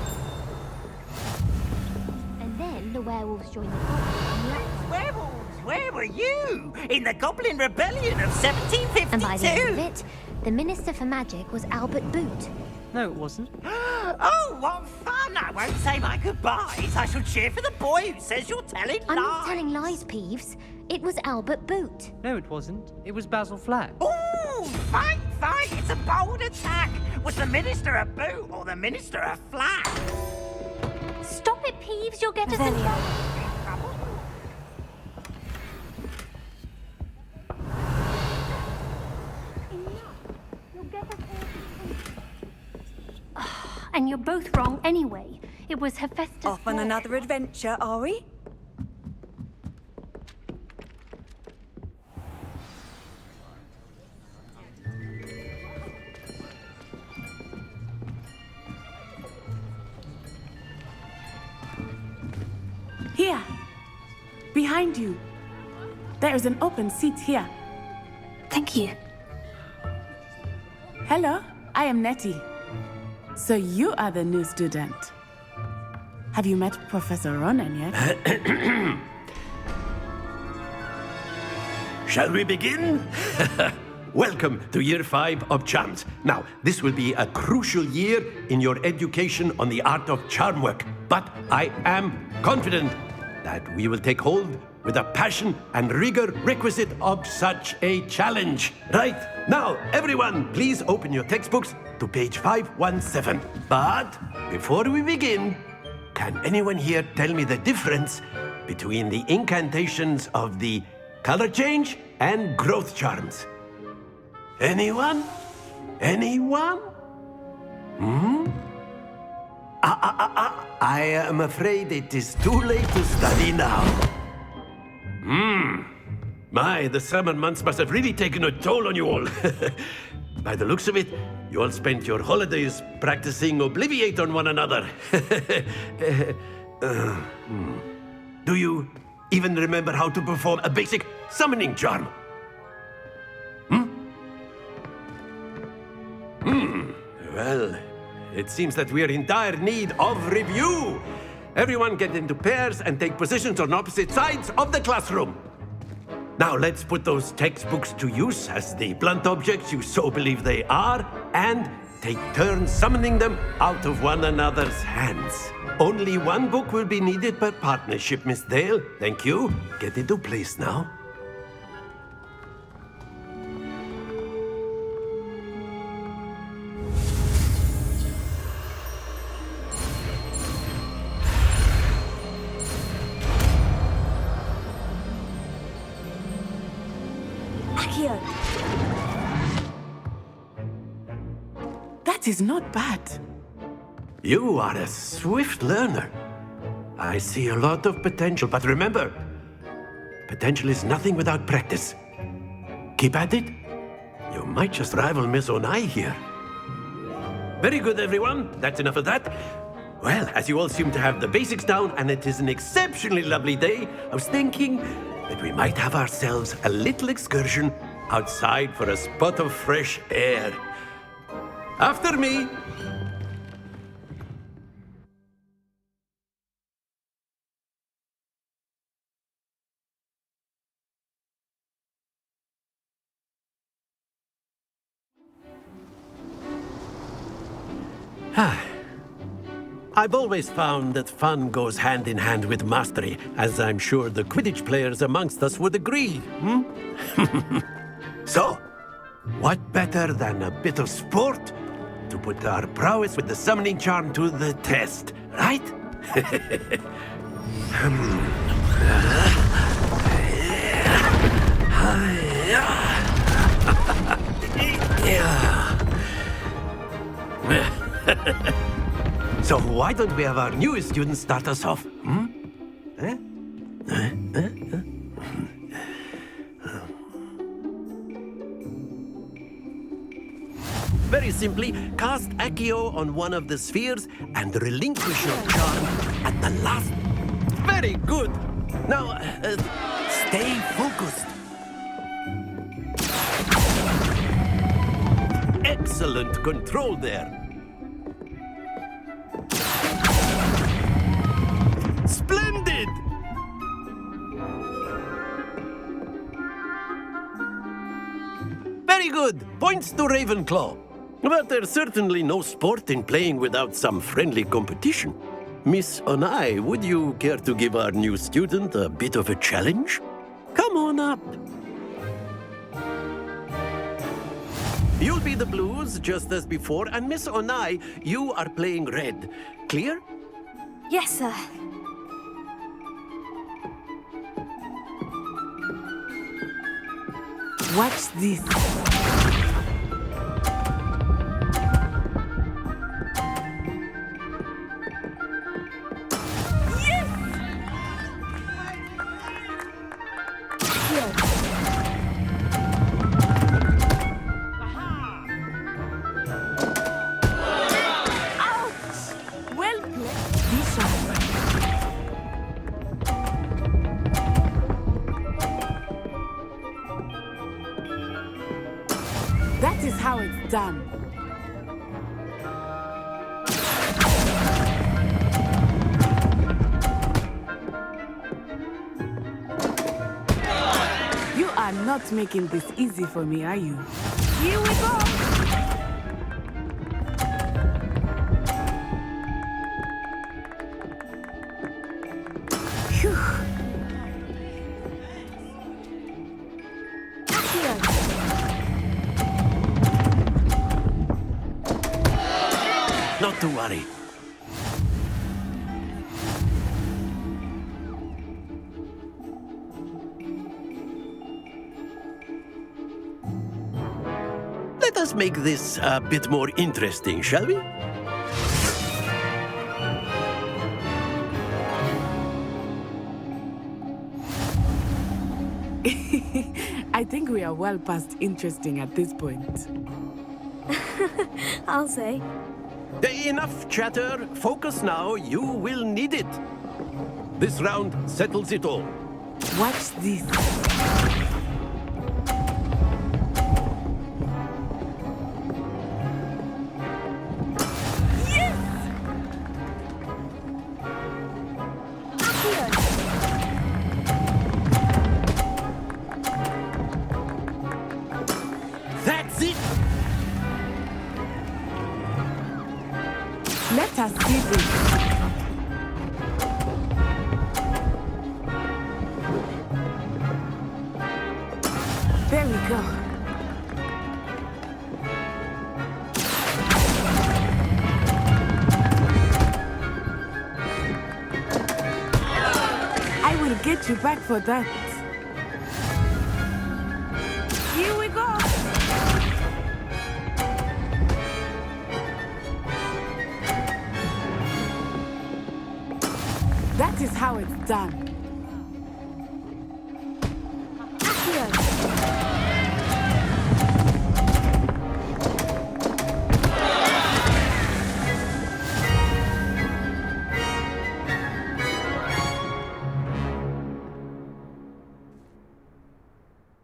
And then the werewolves join the goblins. Werewolves, where were you? In the Goblin Rebellion of 1752? And by the end of it, the Minister for Magic was Albert Boot. No, it wasn't. Oh, what fun! I won't say my goodbyes. I shall cheer for the boy who says you're telling lies. I'm not telling lies, Peeves. It was Albert Boot. No, it wasn't. It was Basil Flack. Ooh, fight! It's a bold attack. Was the Minister a boot or the Minister a flack? Stop it, Peeves. You'll get us in trouble. And you're both wrong anyway. It was Hephaestus. Off on another adventure, are we? Here. Behind you. There is an open seat here. Thank you. Hello, I am Nettie. So you are the new student. Have you met Professor Ronan yet? Shall we begin? Welcome to Year 5 of Charms. Now, this will be a crucial year in your education on the art of charm work. But I am confident that we will take hold with the passion and rigor requisite of such a challenge. Right, now, everyone, please open your textbooks to page 517. But before we begin, can anyone here tell me the difference between the incantations of the color change and growth charms? Anyone? Anyone? I am afraid it is too late to study now. My, the summer months must have really taken a toll on you all. By the looks of it, you all spent your holidays practicing Obliviate on one another. Do you even remember how to perform a basic summoning charm? Well, it seems that we are in dire need of review. Everyone get into pairs and take positions on opposite sides of the classroom. Now let's put those textbooks to use as the blunt objects you so believe they are, and take turns summoning them out of one another's hands. Only one book will be needed per partnership, Miss Dale. Thank you. Get into place now. That is not bad. You are a swift learner. I see a lot of potential, but remember, potential is nothing without practice. Keep at it. You might just rival Miss Onai here. Very good, everyone. That's enough of that. Well, as you all seem to have the basics down, and it is an exceptionally lovely day, I was thinking that we might have ourselves a little excursion outside for a spot of fresh air. After me. I've always found that fun goes hand in hand with mastery, as I'm sure the Quidditch players amongst us would agree. So, what better than a bit of sport to put our prowess with the summoning charm to the test, right? So why don't we have our newest student start us off? Very simply, cast Accio on one of the spheres and relinquish your charm at the last. Very good. Now, stay focused. excellent control there. Splendid! Very good. Points to Ravenclaw. But there's certainly no sport in playing without some friendly competition. Miss Onai, would you care to give our new student a bit of a challenge? Come on up. You'll be the blues, just as before, and Miss Onai, you are playing red. Clear? Yes, sir. Watch this. That is how it's done. You are not making this easy for me, are you? Here we go! Phew. Not to worry. Let us make this a bit more interesting, shall we? I think we are well past interesting at this point. I'll say. Enough chatter. Focus now. You will need it. This round settles it all. Watch this. That's it. Let us see this. There we go. I will get you back for that. Here we go. That is how it's done.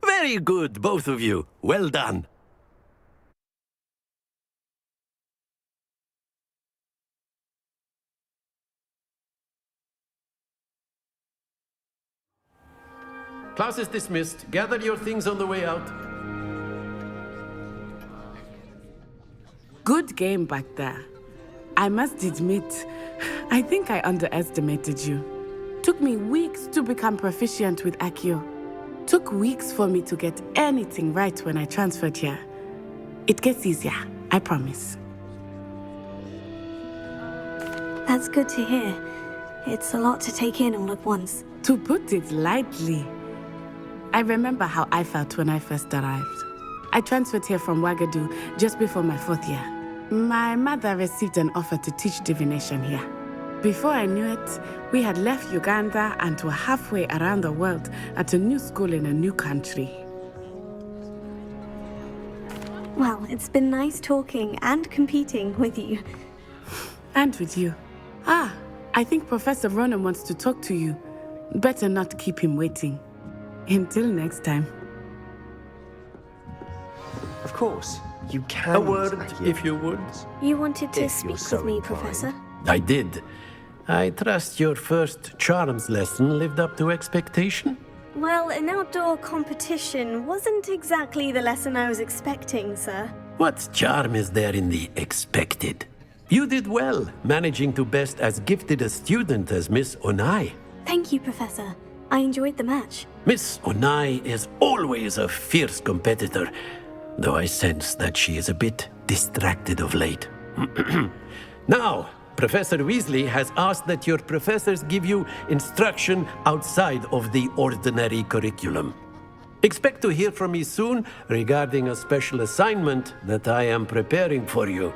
Very good, both of you. Well done. Class is dismissed. Gather your things on the way out. Good game back there. I must admit, I think I underestimated you. Took me weeks to become proficient with Accio. Took weeks for me to get anything right when I transferred here. It gets easier, I promise. That's good to hear. It's a lot to take in all at once. To put it lightly, I remember how I felt when I first arrived. I transferred here from Ouagadougou just before my 4th year. My mother received an offer to teach divination here. Before I knew it, we had left Uganda and were halfway around the world at a new school in a new country. Well, it's been nice talking and competing with you. And with you. Ah, I think Professor Ronan wants to talk to you. Better not keep him waiting. Until next time. Of course. You can. A word, if you would. You wanted to If speak you're so with me, inclined. Professor? I did. I trust your first charms lesson lived up to expectation? Well, an outdoor competition wasn't exactly the lesson I was expecting, sir. What charm is there in the expected? You did well, managing to best as gifted a student as Miss Onai. Thank you, Professor. I enjoyed the match. Miss Onai is always a fierce competitor, though I sense that she is a bit distracted of late. Now, Professor Weasley has asked that your professors give you instruction outside of the ordinary curriculum. Expect to hear from me soon regarding a special assignment that I am preparing for you.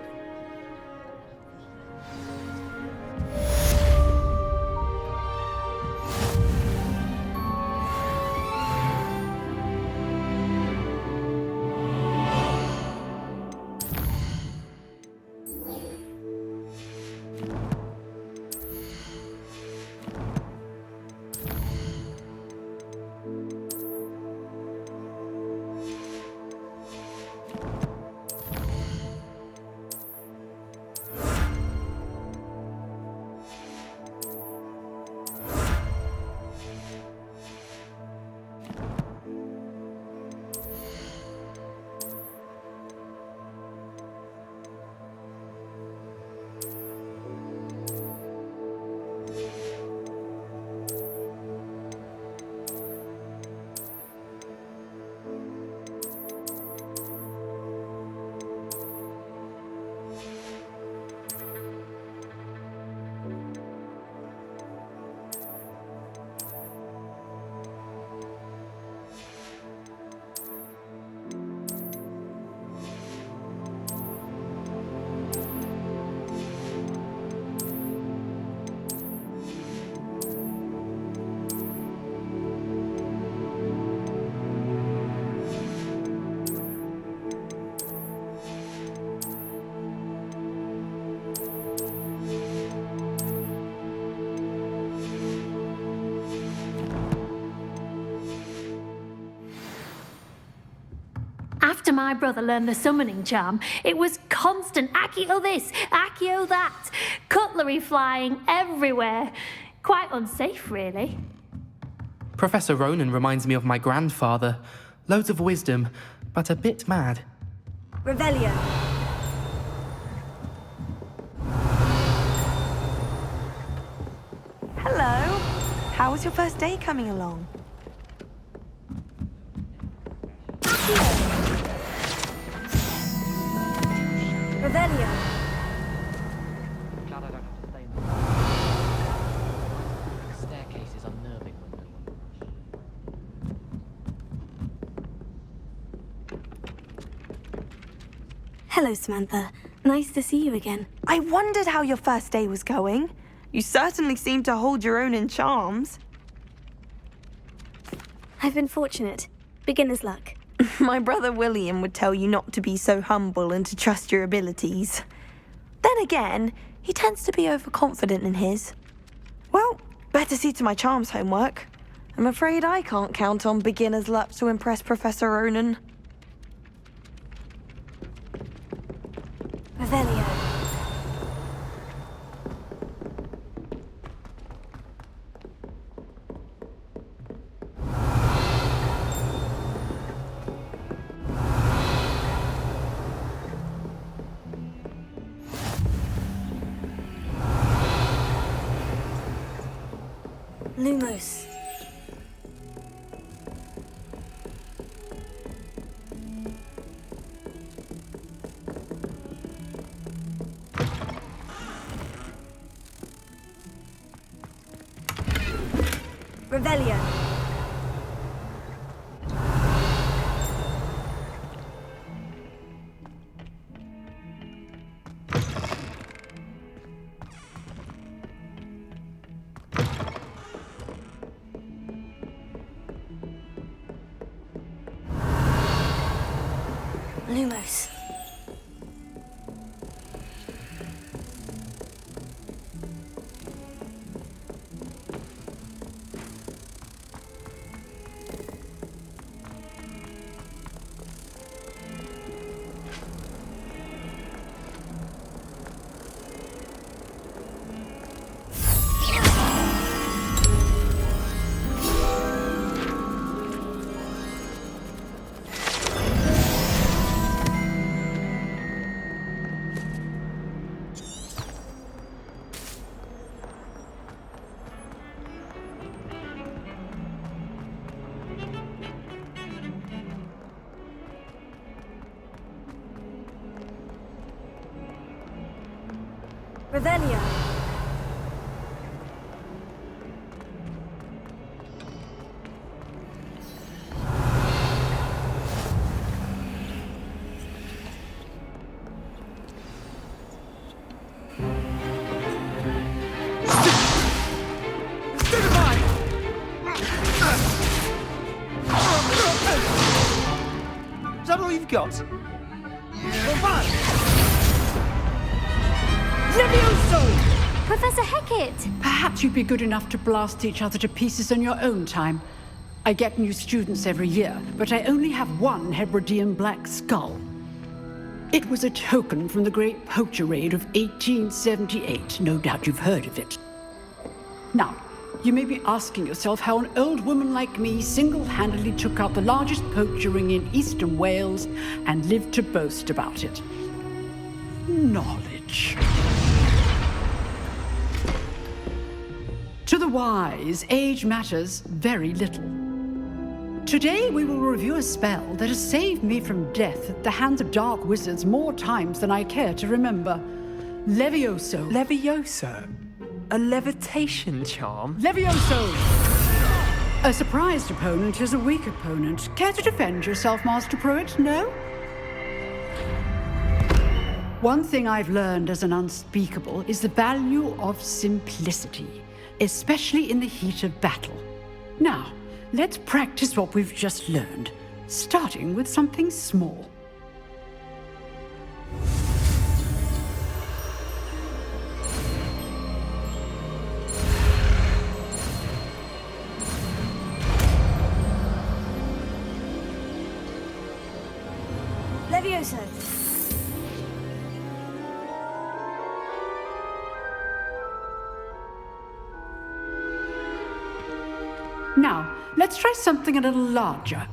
After my brother learned the summoning charm, it was constant Accio this, Accio that, cutlery flying everywhere. Quite unsafe, really. Professor Ronan reminds me of my grandfather. Loads of wisdom, but a bit mad. Revelio. Hello. How was your first day coming along? Revelio. Glad I don't have to stay in the staircase is unnerving when no one. Hello, Samantha. Nice to see you again. I wondered how your first day was going. You certainly seem to hold your own in charms. I've been fortunate. Beginner's luck. My brother William would tell you not to be so humble and to trust your abilities. Then again, he tends to be overconfident in his. Well, better see to my charms homework. I'm afraid I can't count on beginner's luck to impress Professor Ronan. Revelio. Lumos. Revelio. Lumos. Revelio. Is that all you've got? Levioso! Professor Hecat! Perhaps you'd be good enough to blast each other to pieces on your own time. I get new students every year, but I only have one Hebridean black skull. It was a token from the Great Poacher Raid of 1878. No doubt you've heard of it. Now, you may be asking yourself how an old woman like me single-handedly took out the largest poacher ring in eastern Wales and lived to boast about it. Knowledge. To the wise, age matters very little. Today we will review a spell that has saved me from death at the hands of dark wizards more times than I care to remember. Levioso. Levioso? A levitation charm? Levioso! A surprised opponent is a weak opponent. Care to defend yourself, Master Pruitt? No? One thing I've learned as an unspeakable is the value of simplicity, especially in the heat of battle. Now, let's practice what we've just learned, starting with something small. Levioso. Now, let's try something a little larger.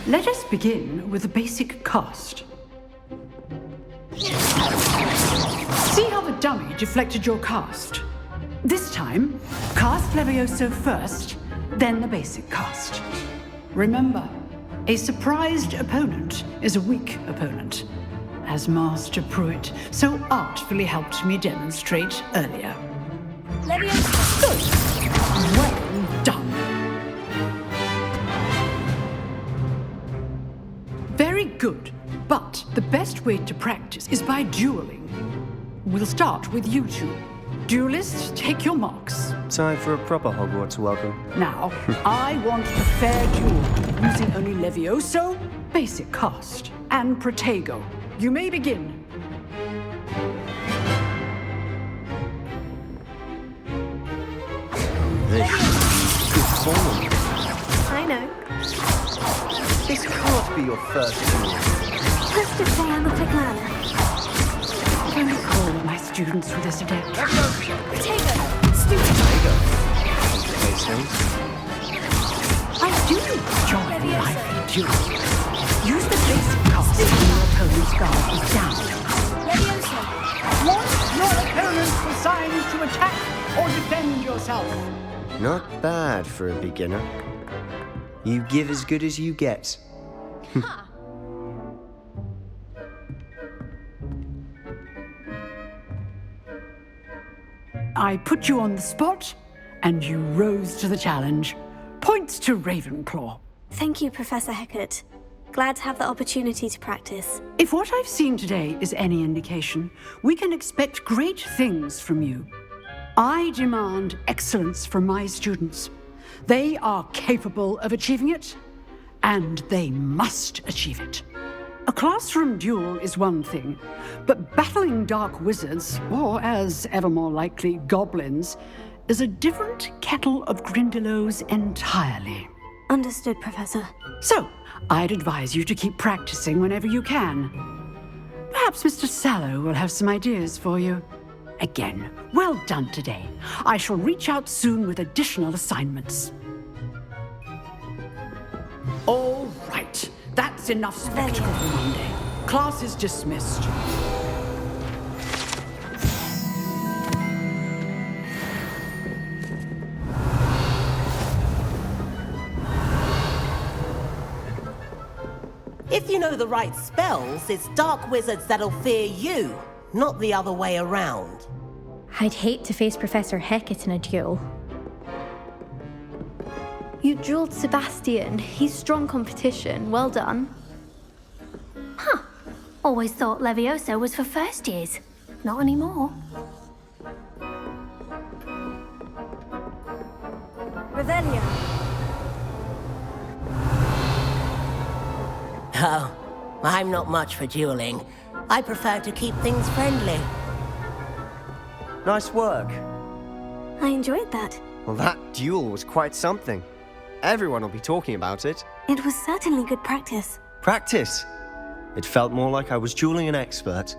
Let us begin with the basic cast. See how the dummy deflected your cast? This time, cast Levioso first, then the basic cast. Remember, a surprised opponent is a weak opponent, as Master Pruitt so artfully helped me demonstrate earlier. Levioso. Good. Well done. Very good, but the best way to practice is by dueling. We'll start with you two. Duelists, take your marks. Time for a proper Hogwarts welcome. Now, I want a fair duel, using only Levioso, basic cast, and Protego. You may begin. Hey, good form. I know. This can't be your first duel. Let's just say I'm a quick learner. Can I call my students for this adept? Potato! Protego. Makes sense. I do enjoy lively duels. Use the basic cast when your opponent's guard is down. Levioso. Want your opponent's assigned to attack or defend yourself. Not bad for a beginner. You give as good as you get. I put you on the spot, and you rose to the challenge. Points to Ravenclaw. Thank you, Professor Hecat. Glad to have the opportunity to practice. If what I've seen today is any indication, we can expect great things from you. I demand excellence from my students. They are capable of achieving it, and they must achieve it. A classroom duel is one thing, but battling dark wizards, or as ever more likely, goblins, is a different kettle of Grindylows entirely. Understood, Professor. So, I'd advise you to keep practicing whenever you can. Perhaps Mr. Sallow will have some ideas for you. Again, well done today. I shall reach out soon with additional assignments. All right, that's enough spectacle for Monday. Class is dismissed. If you know the right spells, it's dark wizards that'll fear you, not the other way around. I'd hate to face Professor Hecat in a duel. You dueled Sebastian. He's strong competition. Well done. Huh. Always thought Levioso was for first years. Not anymore. Revelio. Oh, I'm not much for dueling. I prefer to keep things friendly. Nice work. I enjoyed that. Well, that duel was quite something. Everyone will be talking about it. It was certainly good practice. Practice? It felt more like I was dueling an expert.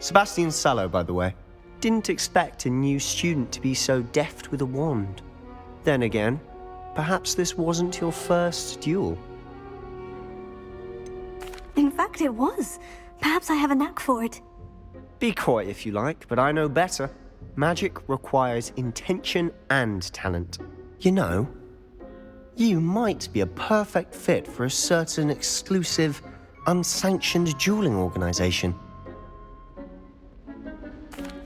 Sebastian Sallow, by the way. Didn't expect a new student to be so deft with a wand. Then again, perhaps this wasn't your first duel. In fact, it was. Perhaps I have a knack for it. Be coy if you like, but I know better. Magic requires intention and talent. You know, you might be a perfect fit for a certain exclusive, unsanctioned dueling organization.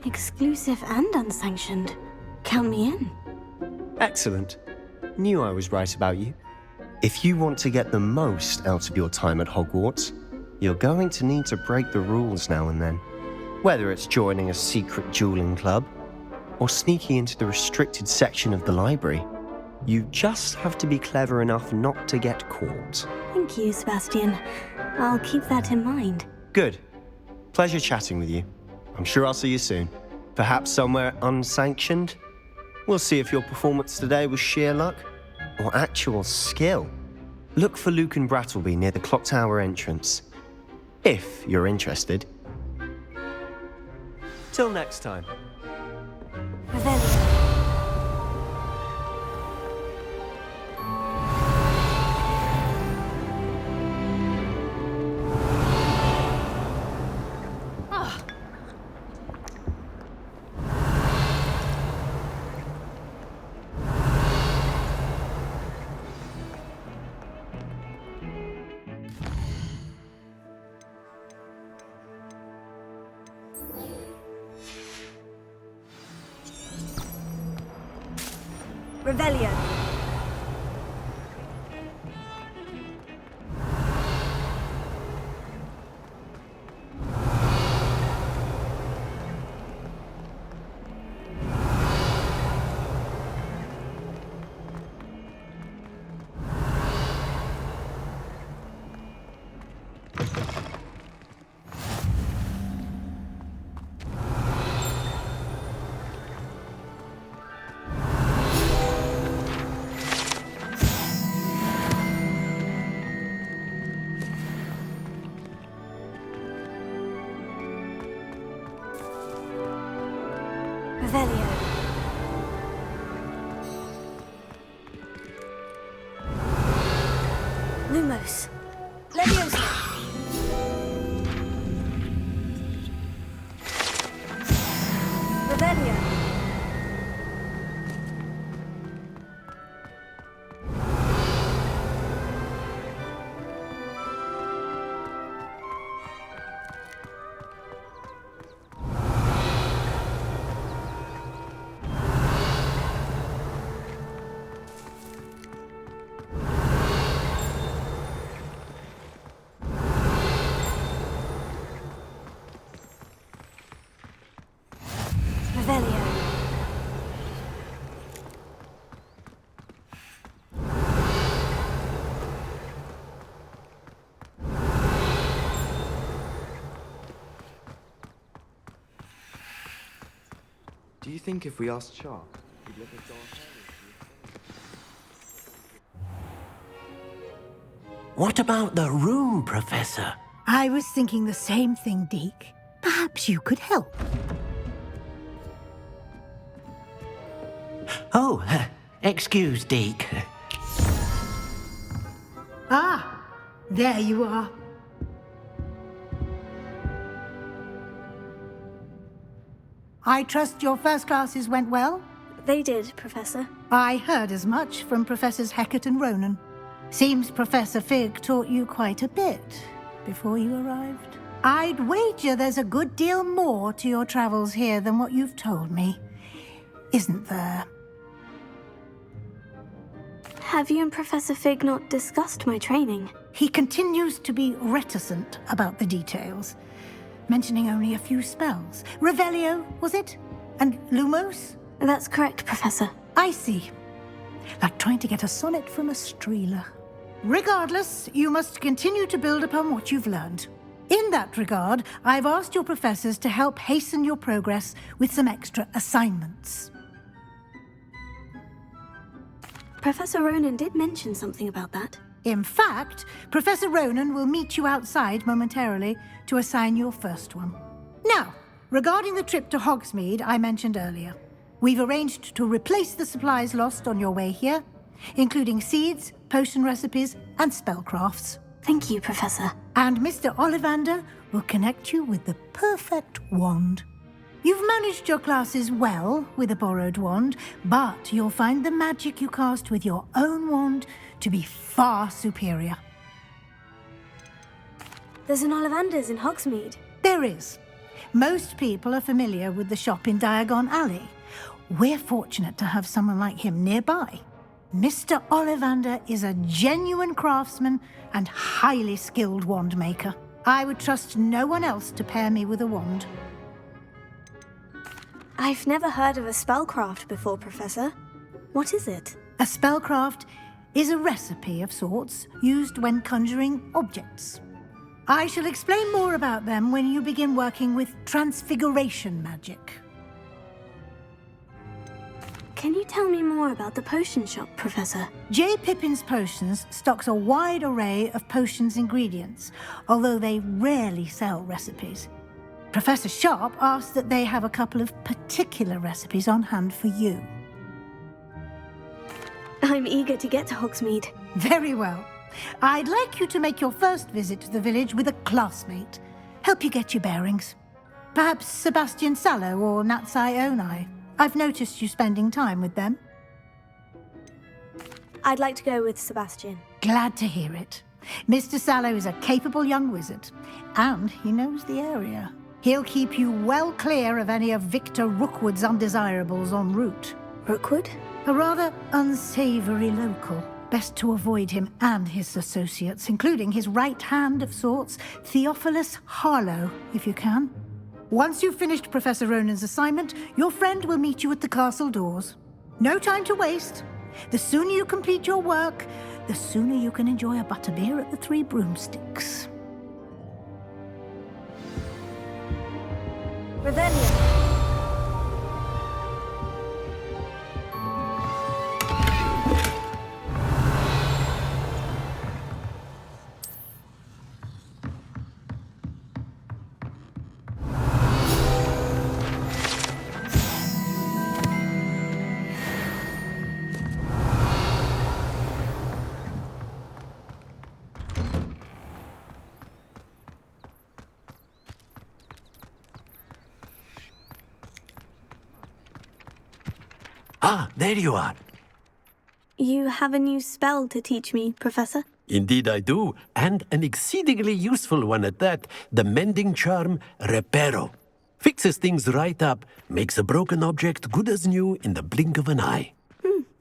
Exclusive and unsanctioned. Count me in. Excellent. Knew I was right about you. If you want to get the most out of your time at Hogwarts, you're going to need to break the rules now and then. Whether it's joining a secret dueling club, or sneaking into the restricted section of the library, you just have to be clever enough not to get caught. Thank you, Sebastian. I'll keep that in mind. Good. Pleasure chatting with you. I'm sure I'll see you soon. Perhaps somewhere unsanctioned? We'll see if your performance today was sheer luck or actual skill. Look for Luke and Brattleby near the clock tower entrance, if you're interested. Till next time. Revelio. Revelio. Revelio. Lumos. Leviosa. Revelio. Revelio. Do you think if we asked Shark, he'd let us go ahead? What about the room, Professor? I was thinking the same thing, Deke. Perhaps you could help. Oh, excuse, Deke. Ah, there you are. I trust your first classes went well? They did, Professor. I heard as much from Professors Hecat and Ronan. Seems Professor Fig taught you quite a bit before you arrived. I'd wager there's a good deal more to your travels here than what you've told me. Isn't there? Have you and Professor Fig not discussed my training? He continues to be reticent about the details, mentioning only a few spells. Revelio, was it? And Lumos? That's correct, Professor. I see. Like trying to get a sonnet from a streeler. Regardless, you must continue to build upon what you've learned. In that regard, I've asked your professors to help hasten your progress with some extra assignments. Professor Ronan did mention something about that. In fact, Professor Ronan will meet you outside momentarily to assign your first one. Now, regarding the trip to Hogsmeade I mentioned earlier, we've arranged to replace the supplies lost on your way here, including seeds, potion recipes, and spellcrafts. Thank you, Professor. And Mr. Ollivander will connect you with the perfect wand. You've managed your classes well with a borrowed wand, but you'll find the magic you cast with your own wand to be far superior. There's an Ollivander's in Hogsmeade. There is. Most people are familiar with the shop in Diagon Alley. We're fortunate to have someone like him nearby. Mr. Ollivander is a genuine craftsman and highly skilled wand maker. I would trust no one else to pair me with a wand. I've never heard of a spellcraft before, Professor. What is it? A spellcraft is a recipe of sorts used when conjuring objects. I shall explain more about them when you begin working with transfiguration magic. Can you tell me more about the potion shop, Professor? J. Pippin's Potions stocks a wide array of potions ingredients, although they rarely sell recipes. Professor Sharp asked that they have a couple of particular recipes on hand for you. I'm eager to get to Hogsmeade. Very well. I'd like you to make your first visit to the village with a classmate. Help you get your bearings. Perhaps Sebastian Sallow or Natsai Onai. I've noticed you spending time with them. I'd like to go with Sebastian. Glad to hear it. Mr. Sallow is a capable young wizard, and he knows the area. He'll keep you well clear of any of Victor Rookwood's undesirables en route. Rookwood? A rather unsavory local. Best to avoid him and his associates, including his right hand of sorts, Theophilus Harlow, if you can. Once you've finished Professor Ronan's assignment, your friend will meet you at the castle doors. No time to waste. The sooner you complete your work, the sooner you can enjoy a butterbeer at the Three Broomsticks. Revelio. Ah, there you are. You have a new spell to teach me, Professor? Indeed I do, and an exceedingly useful one at that. The mending charm, Reparo. Fixes things right up, makes a broken object good as new in the blink of an eye.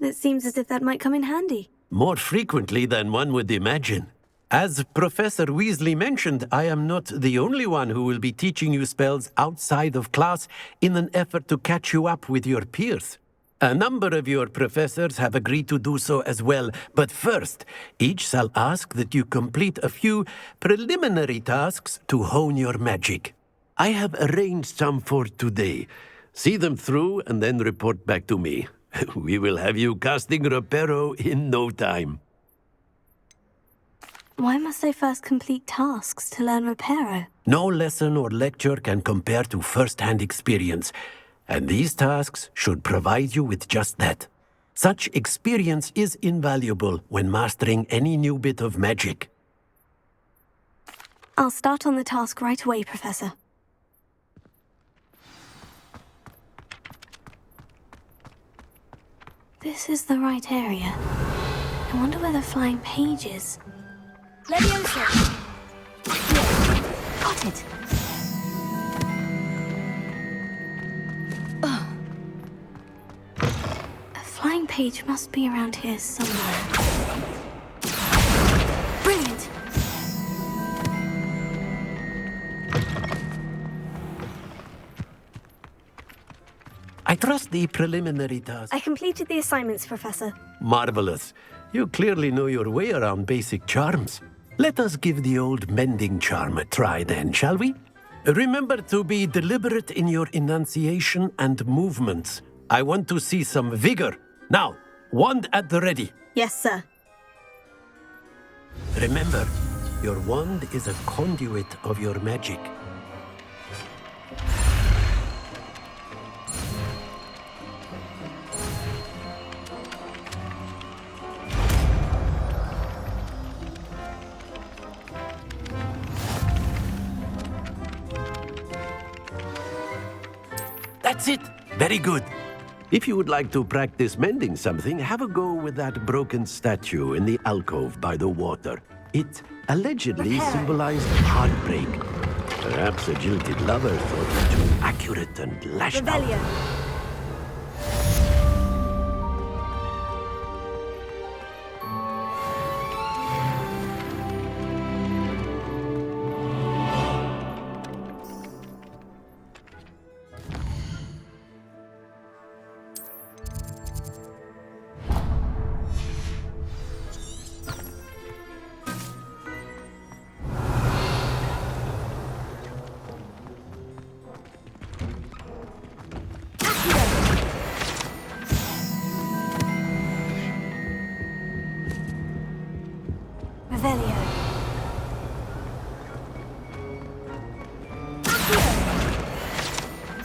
It seems as if that might come in handy. More frequently than one would imagine. As Professor Weasley mentioned, I am not the only one who will be teaching you spells outside of class in an effort to catch you up with your peers. A number of your professors have agreed to do so as well, but first, each shall ask that you complete a few preliminary tasks to hone your magic. I have arranged some for today. See them through and then report back to me. We will have you casting Reparo in no time. Why must I first complete tasks to learn Reparo? No lesson or lecture can compare to first-hand experience. And these tasks should provide you with just that. Such experience is invaluable when mastering any new bit of magic. I'll start on the task right away, Professor. this is the right area. I wonder where the flying page is. Leviosa! Got it! A flying page must be around here somewhere. Brilliant! I trust the preliminary task. I completed the assignments, Professor. Marvelous. You clearly know your way around basic charms. Let us give the old mending charm a try then, shall we? Remember to be deliberate in your enunciation and movements. I want to see some vigor. Now, wand at the ready. Yes, sir. Remember, your wand is a conduit of your magic. That's it. Very good. If you would like to practice mending something, have a go with that broken statue in the alcove by the water. It allegedly symbolized heartbreak. Perhaps a jilted lover thought it too accurate and lashed out. Revelio.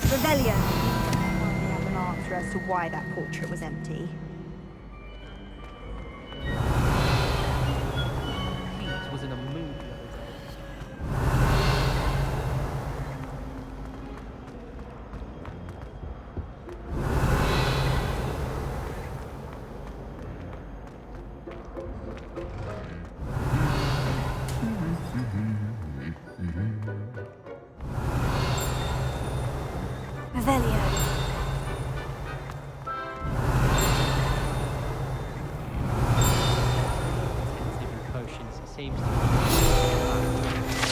Revelio. I have an answer as to why that portrait was empty. Pete was in a mood the other day. Revelio. Intensive potions, it seems to be.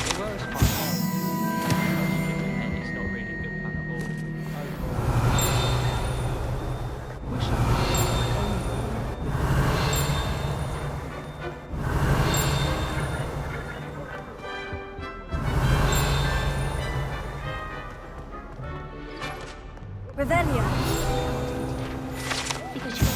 It works quite well. And it's not really a good plan at all. Overall. Wish Revelio. Because you're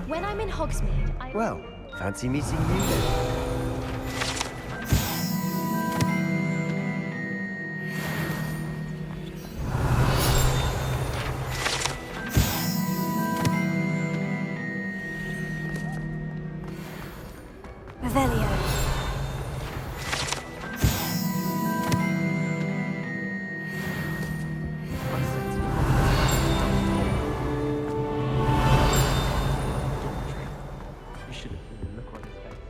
when I'm in Hogsmeade, I... Well, fancy meeting you then. Revelio. You should have seen the look on his face.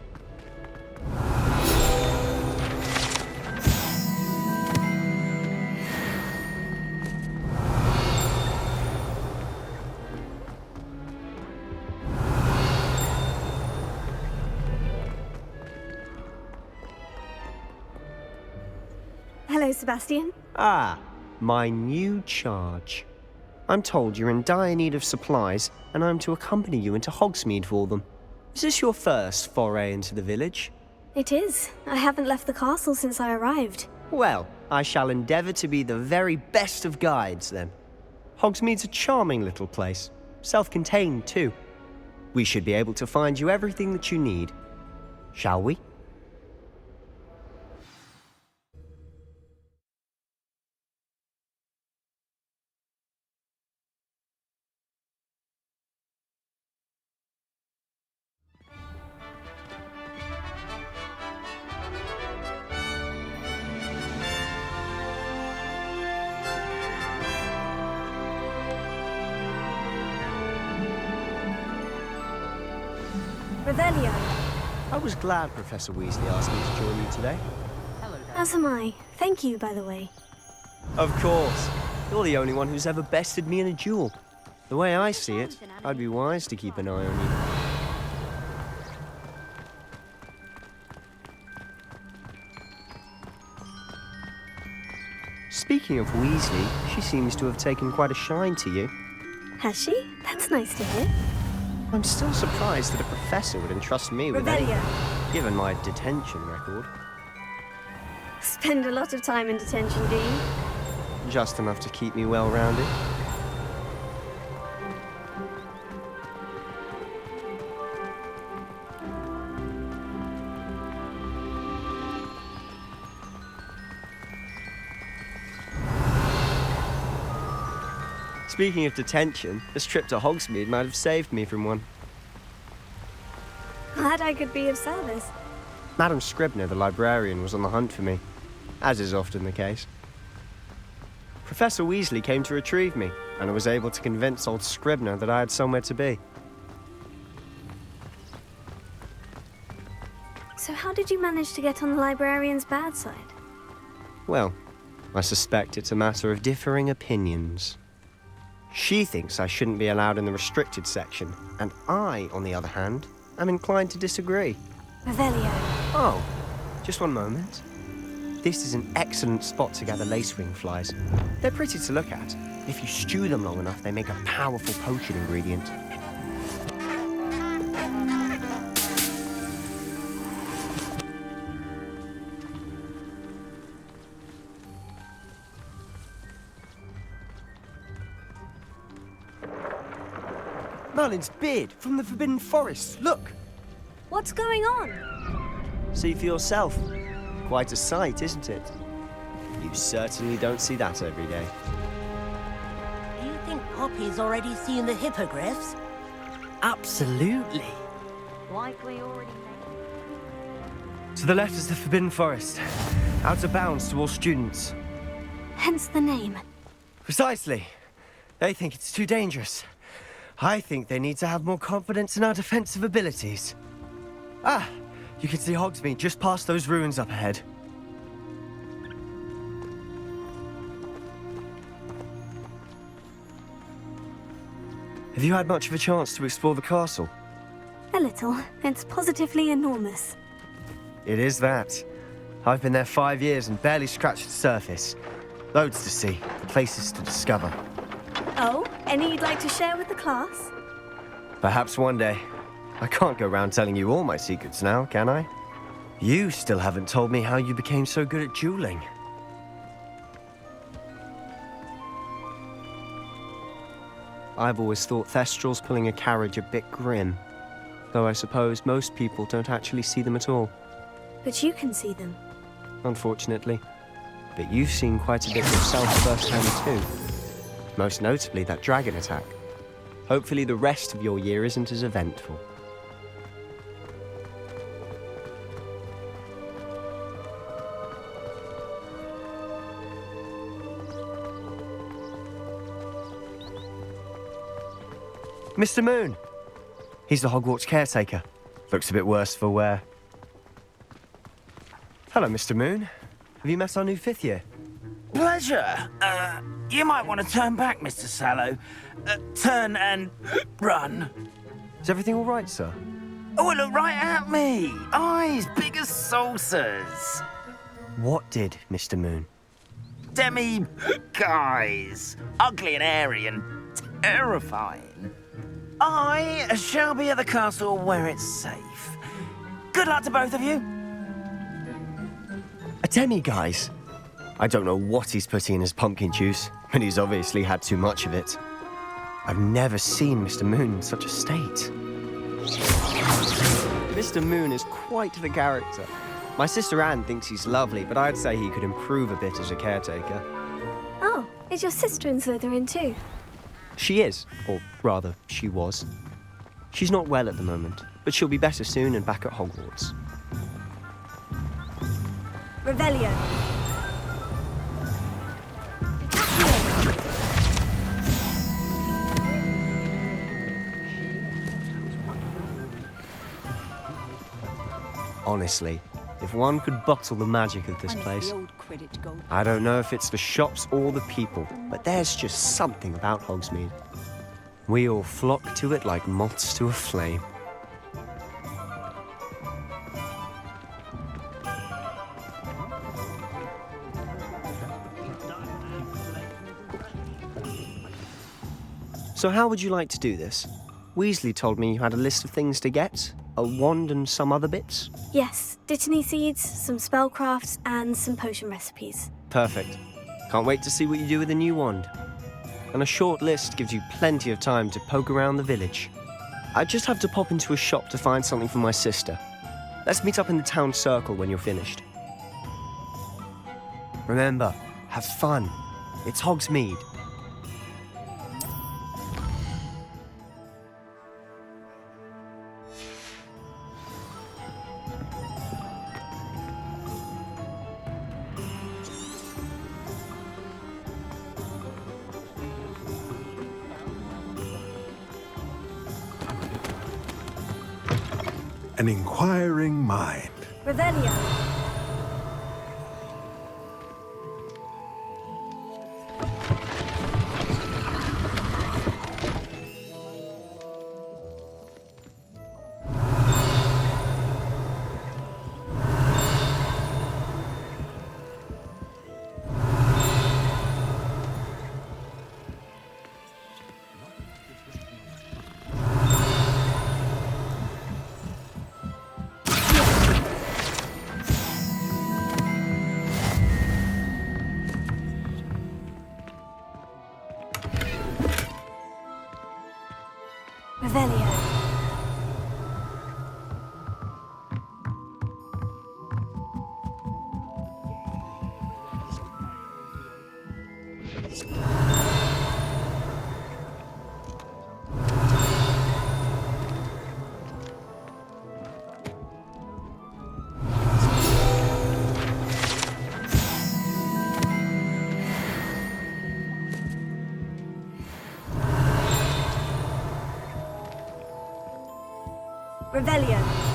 Hello, Sebastian. Ah, my new charge. I'm told you're in dire need of supplies, and I'm to accompany you into Hogsmeade for them. Is this your first foray into the village? It is. I haven't left the castle since I arrived. Well, I shall endeavour to be the very best of guides, then. Hogsmeade's a charming little place. Self-contained, too. We should be able to find you everything that you need. Shall we? Revelio. I was glad Professor Weasley asked me to join you today. As am I. Thank you, by the way. Of course. You're the only one who's ever bested me in a duel. The way I see it, I'd be wise to keep an eye on you. Speaking of Weasley, she seems to have taken quite a shine to you. Has she? That's nice to hear. I'm still surprised that a professor would entrust me with Revelio. anything, given my detention record. Spend a lot of time in detention, do you? Just enough to keep me well-rounded. Speaking of detention, this trip to Hogsmeade might have saved me from one. Glad I could be of service. Madam Scribner, the librarian, was on the hunt for me, as is often the case. Professor Weasley came to retrieve me, and I was able to convince old Scribner that I had somewhere to be. So how did you manage to get on the librarian's bad side? Well, I suspect it's a matter of differing opinions. She thinks I shouldn't be allowed in the restricted section, and I, on the other hand, am inclined to disagree. Revelio. Oh, just one moment. This is an excellent spot to gather lacewing flies. They're pretty to look at. If you stew them long enough, they make a powerful potion ingredient. Merlin's beard from the Forbidden Forest. Look! What's going on? See for yourself. Quite a sight, isn't it? You certainly don't see that every day. Do you think Poppy's already seen the hippogriffs? Absolutely. Likely already. To the left is the Forbidden Forest. Out of bounds to all students. Hence the name. Precisely. They think it's too dangerous. I think they need to have more confidence in our defensive abilities. Ah, you can see Hogsmeade just past those ruins up ahead. Have you had much of a chance to explore the castle? A little. It's positively enormous. It is that. I've been there 5 years and barely scratched the surface. Loads to see, places to discover. Oh, any you'd like to share with the class? Perhaps one day. I can't go around telling you all my secrets now, can I? You still haven't told me how you became so good at dueling. I've always thought Thestrals pulling a carriage a bit grim. Though I suppose most people don't actually see them at all. But you can see them. Unfortunately. But you've seen quite a bit yourself firsthand too. Most notably that dragon attack. Hopefully the rest of your year isn't as eventful. Mr. Moon! He's the Hogwarts caretaker. Looks a bit worse for wear. Hello, Mr. Moon. Have you met our new 5th year? Pleasure. You might want to turn back, Mr. Sallow. Turn and run. Is everything all right, sir? Oh, look right at me. Eyes big as saucers. What did, Mr. Moon? Guys. Ugly and airy and terrifying. I shall be at the castle where it's safe. Good luck to both of you. A demi-guise? I don't know what he's putting in his pumpkin juice, but he's obviously had too much of it. I've never seen Mr. Moon in such a state. Mr. Moon is quite the character. My sister Anne thinks he's lovely, but I'd say he could improve a bit as a caretaker. Oh, is your sister in Slytherin too? She is, or rather, she was. She's not well at the moment, but she'll be better soon and back at Hogwarts. Revelio. Honestly, if one could bottle the magic of this place. I don't know if it's the shops or the people, but there's just something about Hogsmeade. We all flock to it like moths to a flame. So how would you like to do this? Weasley told me you had a list of things to get, a wand and some other bits. Yes, Dittany seeds, some spellcrafts, and some potion recipes. Perfect. Can't wait to see what you do with the new wand. And a short list gives you plenty of time to poke around the village. I just have to pop into a shop to find something for my sister. Let's meet up in the town circle when you're finished. Remember, have fun. It's Hogsmeade. An inquiring mind. Revelio. Revelio. Revelio.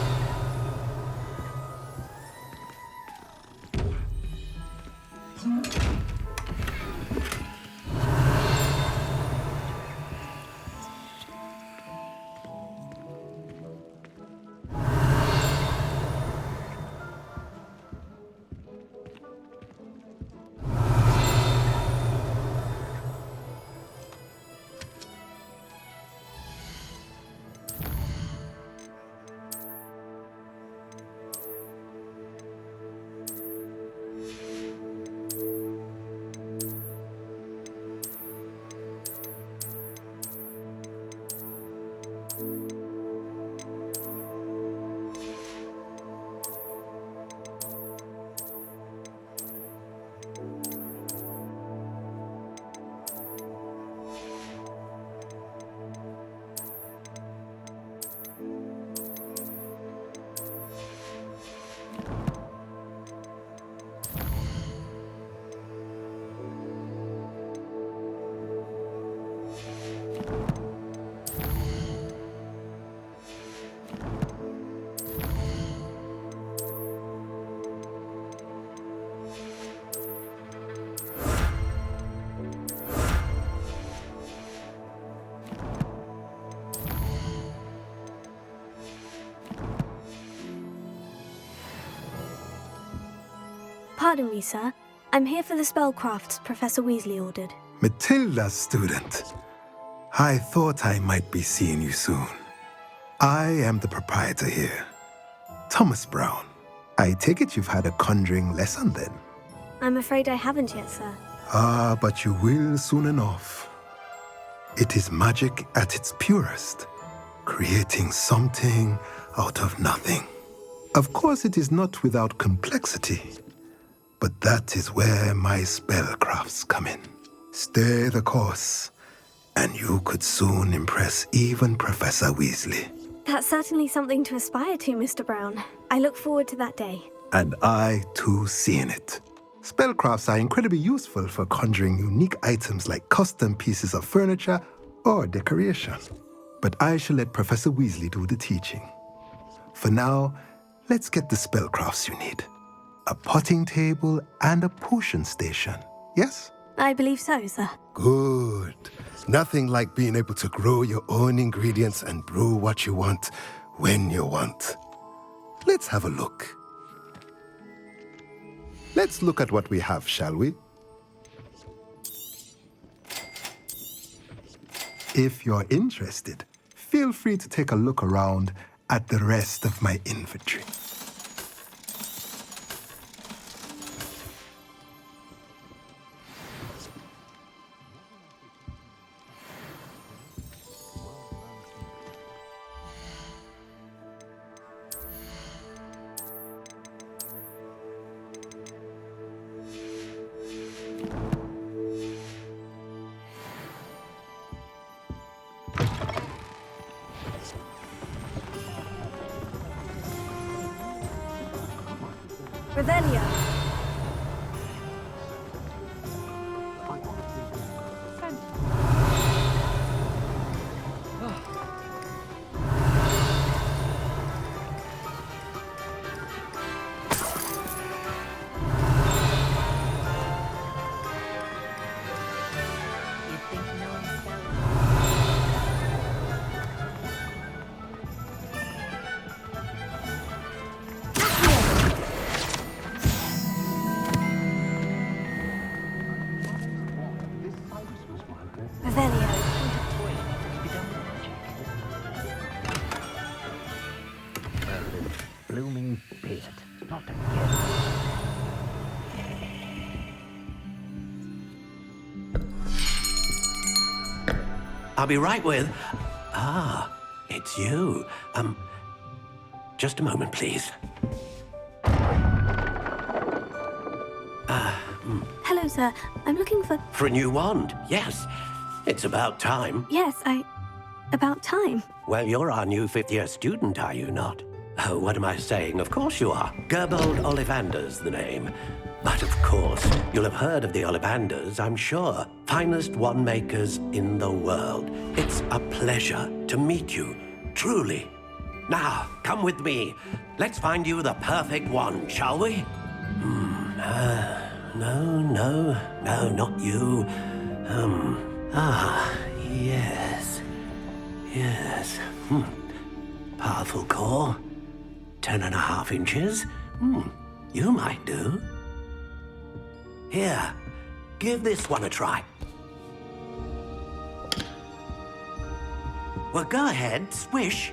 Pardon me, sir. I'm here for the spellcrafts Professor Weasley ordered. Matilda, student. I thought I might be seeing you soon. I am the proprietor here, Thomas Brown. I take it you've had a conjuring lesson then? I'm afraid I haven't yet, sir. Ah, but you will soon enough. It is magic at its purest, creating something out of nothing. Of course, it is not without complexity, but that is where my spellcrafts come in. Stay the course, and you could soon impress even Professor Weasley. That's certainly something to aspire to, Mr. Brown. I look forward to that day. And I, too, seeing it. Spellcrafts are incredibly useful for conjuring unique items like custom pieces of furniture or decoration. But I shall let Professor Weasley do the teaching. For now, Let's get the spellcrafts you need. A potting table and a potion station, yes? I believe so, sir. Good. Nothing like being able to grow your own ingredients and brew what you want when you want. Let's have a look. Let's look at what we have, shall we? If you're interested, feel free to take a look around at the rest of my inventory. Revelio. Blooming beard. Not again. I'll be right with... Ah, it's you. Just a moment, please. Hello, sir. I'm looking for... For a new wand, yes. It's about time. Yes, about time. Well, you're our new fifth-year student, are you not? Oh, what am I saying? Of course you are. Gerbold Ollivander's the name. But of course, you'll have heard of the Ollivanders, I'm sure. Finest wand makers in the world. It's a pleasure to meet you, truly. Now, come with me. Let's find you the perfect wand, shall we? No, not you. Yes. Powerful core. 10.5 inches. You might do. Here, give this one a try. Well, go ahead, swish.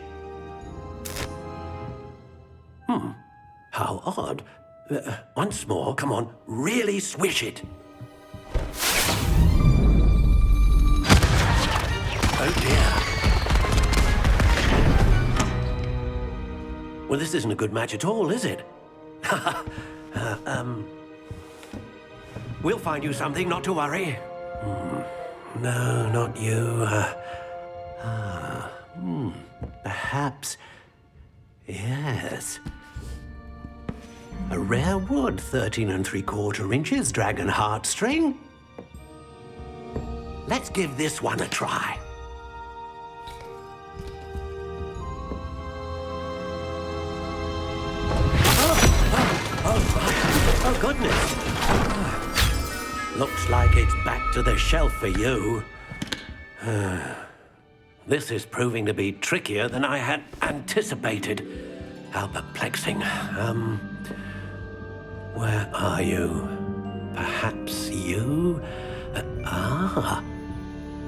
How odd. Once more, come on, really swish it. Oh dear. Well, this isn't a good match at all, is it? We'll find you something, not to worry. No, not you. Perhaps... Yes. A rare wood, 13 3/4 inches, dragon heartstring. Let's give this one a try. Oh, goodness. Looks like it's back to the shelf for you. This is proving to be trickier than I had anticipated. How perplexing. Where are you? Perhaps you?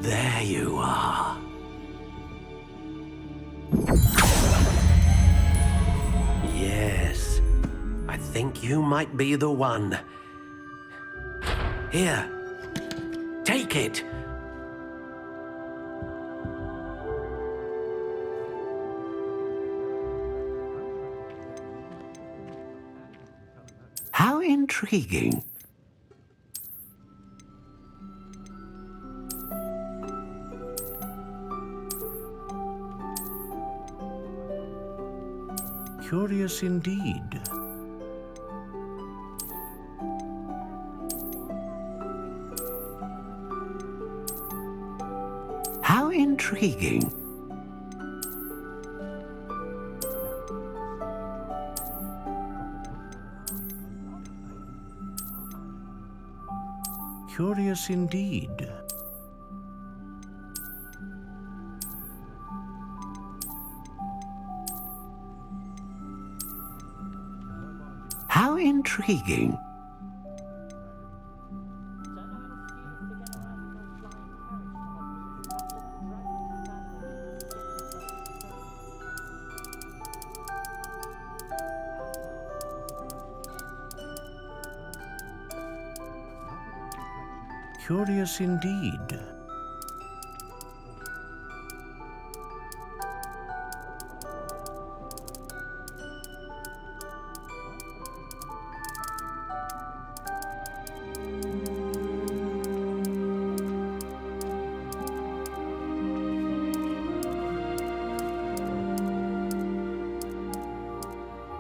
There you are. Yes, I think you might be the one. Here, take it. How intriguing. Curious indeed. How intriguing. Curious indeed. How intriguing. Curious indeed.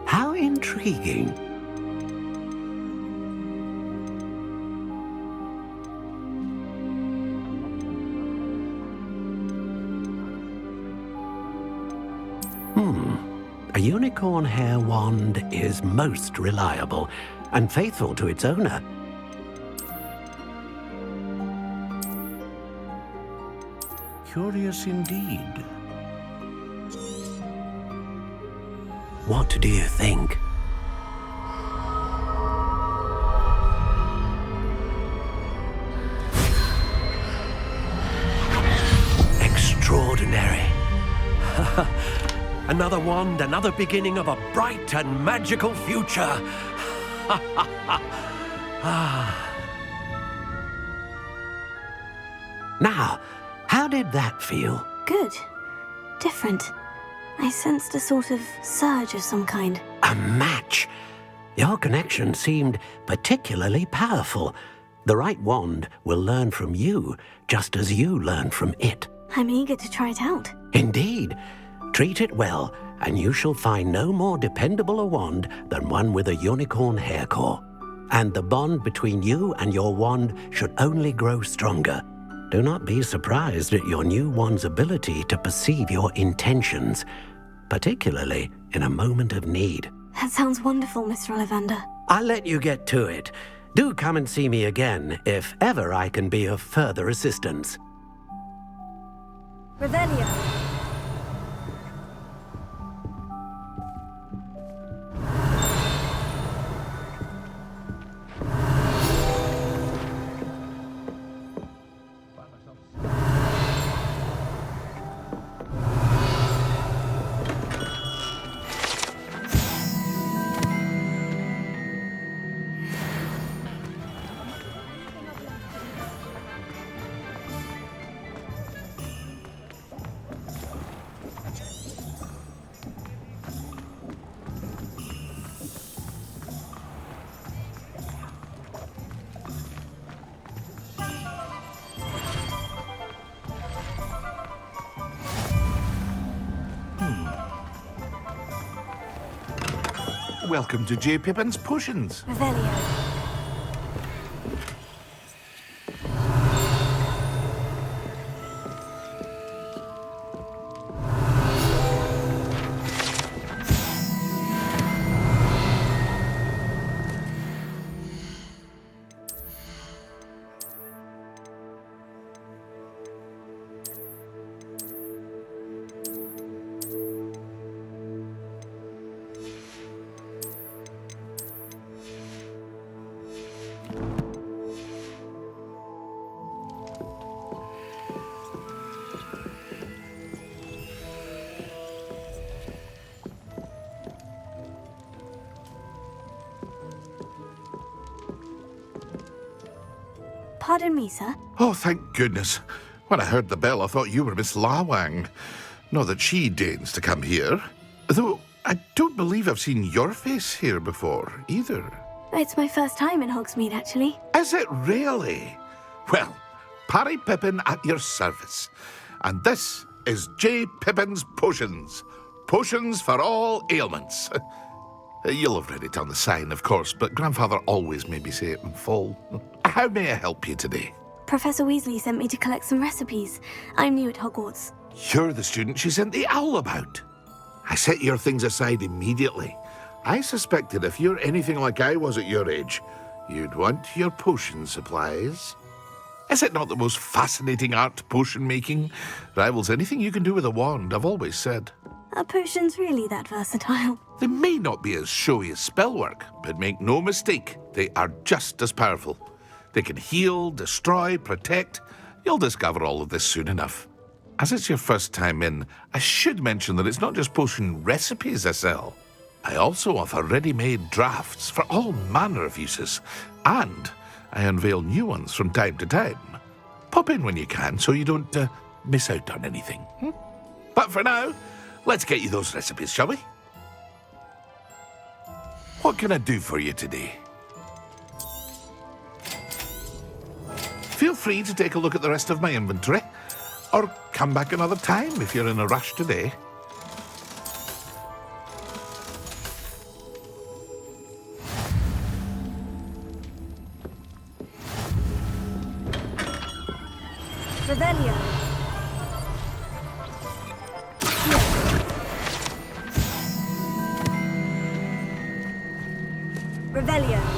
How intriguing. A unicorn hair wand is most reliable and faithful to its owner. Curious indeed. What do you think? Extraordinary. Another wand, another beginning of a bright and magical future. Now, how did that feel? Good. Different. I sensed a sort of surge of some kind. A match. Your connection seemed particularly powerful. The right wand will learn from you, just as you learn from it. I'm eager to try it out. Indeed. Treat it well, and you shall find no more dependable a wand than one with a unicorn hair core. And the bond between you and your wand should only grow stronger. Do not be surprised at your new wand's ability to perceive your intentions, particularly in a moment of need. That sounds wonderful, Mr. Ollivander. I'll let you get to it. Do come and see me again if ever I can be of further assistance. Revelio. Welcome to J. Pippin's Potions. Revelio. Pardon me, sir. Oh, thank goodness. When I heard the bell, I thought you were Miss Lawang. Not that she deigns to come here. Though, I don't believe I've seen your face here before, either. It's my first time in Hogsmeade, actually. Is it really? Well, Parry Pippin at your service. And this is J. Pippin's Potions. Potions for all ailments. You'll have read it on the sign, of course, but Grandfather always made me say it in full. How may I help you today? Professor Weasley sent me to collect some recipes. I'm new at Hogwarts. You're the student she sent the owl about. I set your things aside immediately. I suspected if you're anything like I was at your age, you'd want your potion supplies. Is it not the most fascinating art, potion making? Rivals anything you can do with a wand, I've always said. Are potions really that versatile? They may not be as showy as spellwork, but make no mistake, they are just as powerful. They can heal, destroy, protect. You'll discover all of this soon enough. As it's your first time in, I should mention that it's not just potion recipes I sell. I also offer ready-made drafts for all manner of uses, and I unveil new ones from time to time. Pop in when you can so you don't miss out on anything. But for now, let's get you those recipes, shall we? What can I do for you today? Feel free to take a look at the rest of my inventory, or come back another time if you're in a rush today. Revelio. Revelio.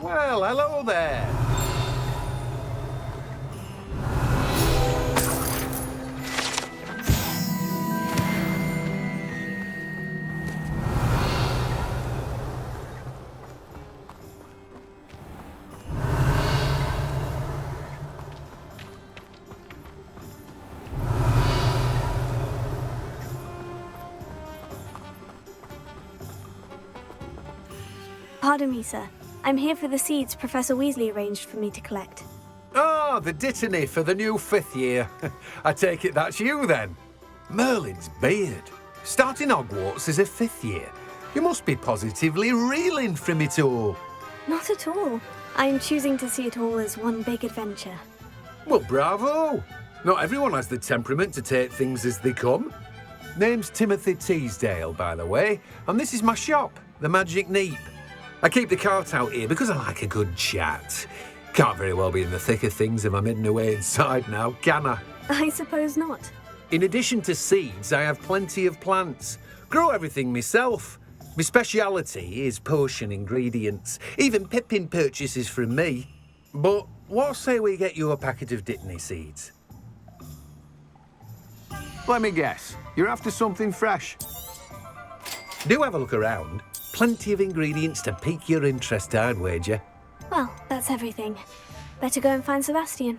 Well, hello there. Pardon me, sir. I'm here for the seeds Professor Weasley arranged for me to collect. Oh, the dittany for the new 5th year. I take it that's you, then. Merlin's beard. Starting Hogwarts as a 5th year. You must be positively reeling from it all. Not at all. I'm choosing to see it all as one big adventure. Well, bravo. Not everyone has the temperament to take things as they come. Name's Timothy Teasdale, by the way, and this is my shop, the Magic Neep. I keep the cart out here because I like a good chat. Can't very well be in the thick of things if I'm hidden away inside now, can I? I suppose not. In addition to seeds, I have plenty of plants. Grow everything myself. My speciality is potion ingredients. Even Pippin purchases from me. But what say we get you a packet of dittany seeds? Let me guess. You're after something fresh. Do have a look around. Plenty of ingredients to pique your interest, I'd wager. Well, that's everything. Better go and find Sebastian.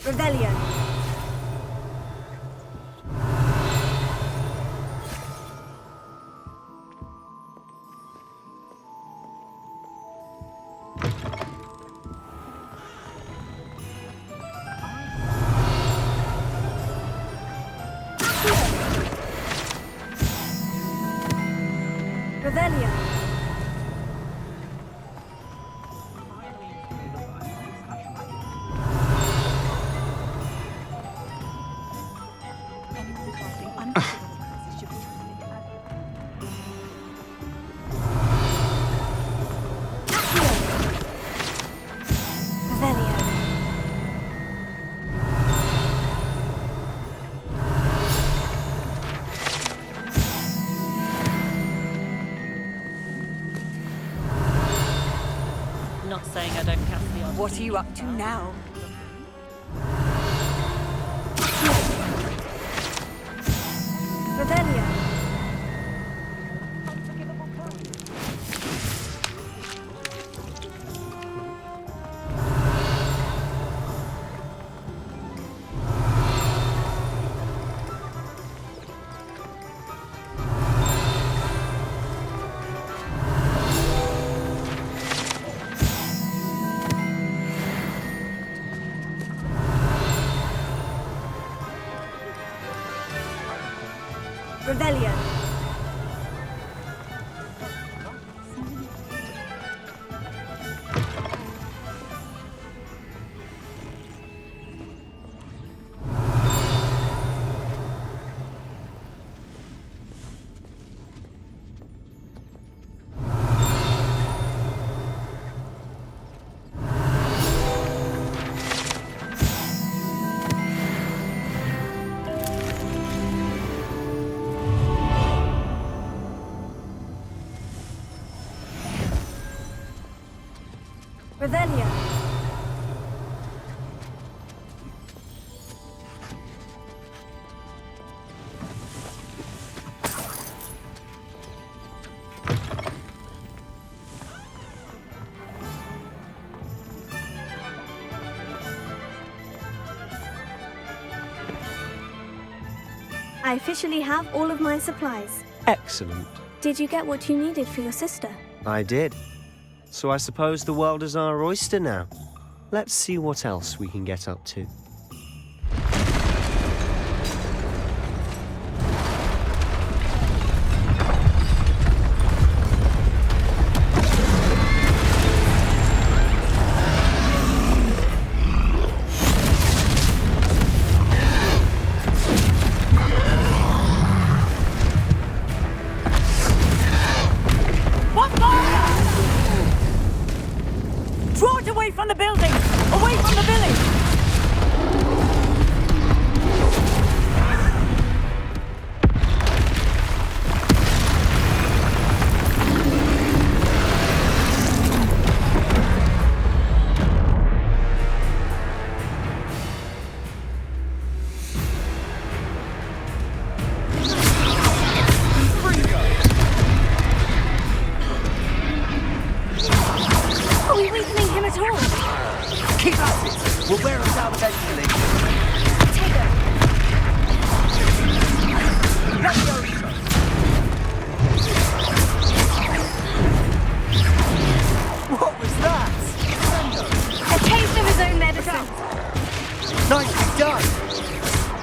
Revelio. Revelio. Not saying I don't cast the odd. What are you up to now? Revelio. Revelio. Revelio. I officially have all of my supplies. Excellent. Did you get what you needed for your sister? I did. So I suppose the world is our oyster now. Let's see what else we can get up to. Draw it away from the building! Away from the village! Are we weakening him at all? Keep at it! We'll wear him down eventually. Take it. Let's go! What was that? A taste of his own medicine. Nicely done!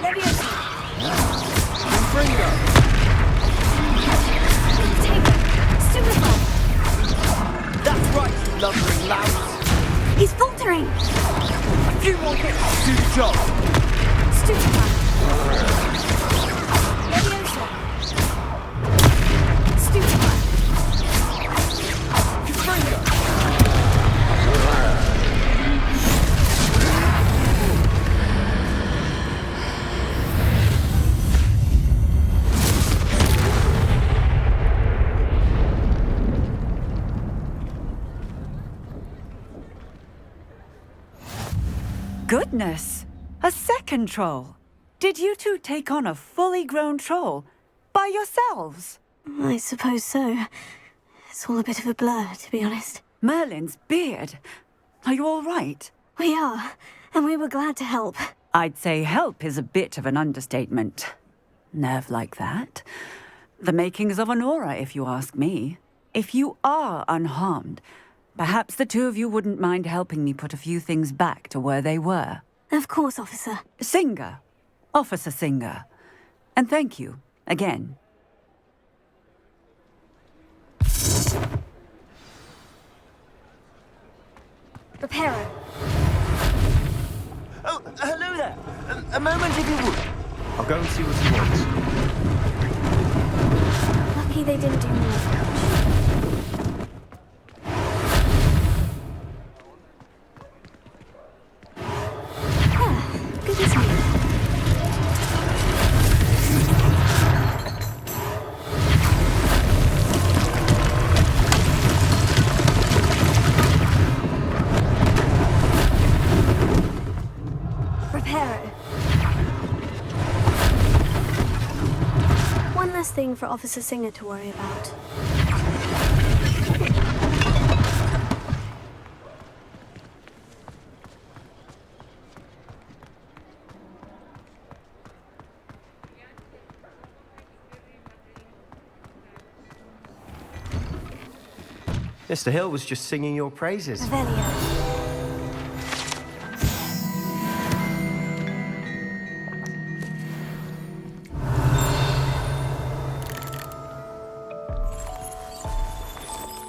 Leviosa. Fringo! Take it. Stupefy. That's right, you lumbering lamb! He's faltering. A few more hits to do the job! Stupefy. Leviosa. Stupefy. Fringo! Goodness! A second troll! Did you two take on a fully grown troll? By yourselves? I suppose so. It's all a bit of a blur, to be honest. Merlin's beard. Are you all right? We are, and we were glad to help. I'd say help is a bit of an understatement. Nerve like that. The makings of an aura, if you ask me. If you are unharmed, perhaps the two of you wouldn't mind helping me put a few things back to where they were. Of course, officer. Singer. Officer Singer. And thank you, again. Reparo. Oh, hello there. A moment if you would. I'll go and see what he wants. Lucky they didn't do more damage. Good as new. Reparo. One less thing for Officer Singer to worry about. Mr. Hill was just singing your praises. Revelio.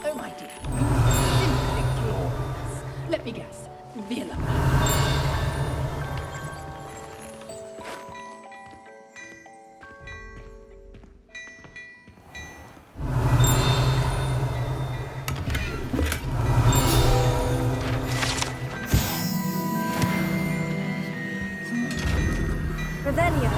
Oh, my dear. Simply glorious. Let me guess. Villa. Revelio.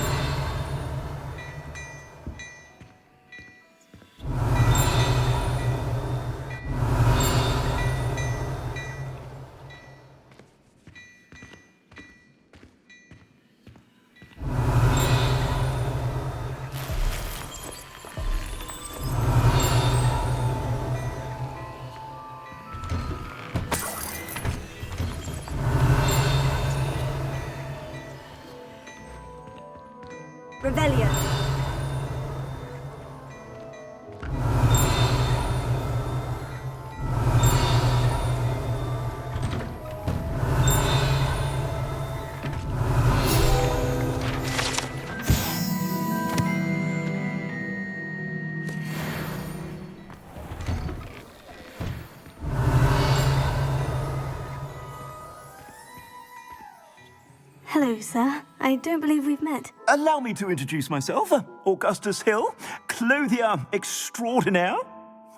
Revelio. Hello, sir. I don't believe we've met. Allow me to introduce myself, Augustus Hill, clothier extraordinaire.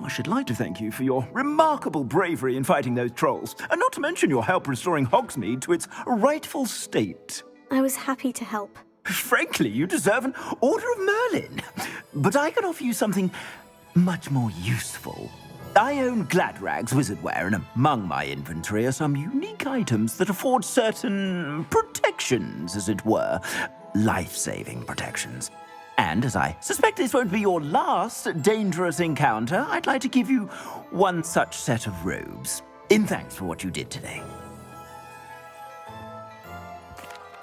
I should like to thank you for your remarkable bravery in fighting those trolls, and not to mention your help restoring Hogsmeade to its rightful state. I was happy to help. Frankly, you deserve an Order of Merlin. But I can offer you something much more useful. I own Gladrag's wizardware, and among my inventory are some unique items that afford certain protections, as it were. Life-saving protections. And as I suspect this won't be your last dangerous encounter, I'd like to give you one such set of robes, in thanks for what you did today.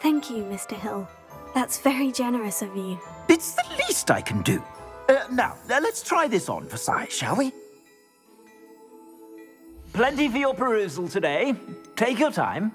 Thank you, Mr. Hill. That's very generous of you. It's the least I can do. Now, let's try this on for size, shall we? Plenty for your perusal today. Take your time.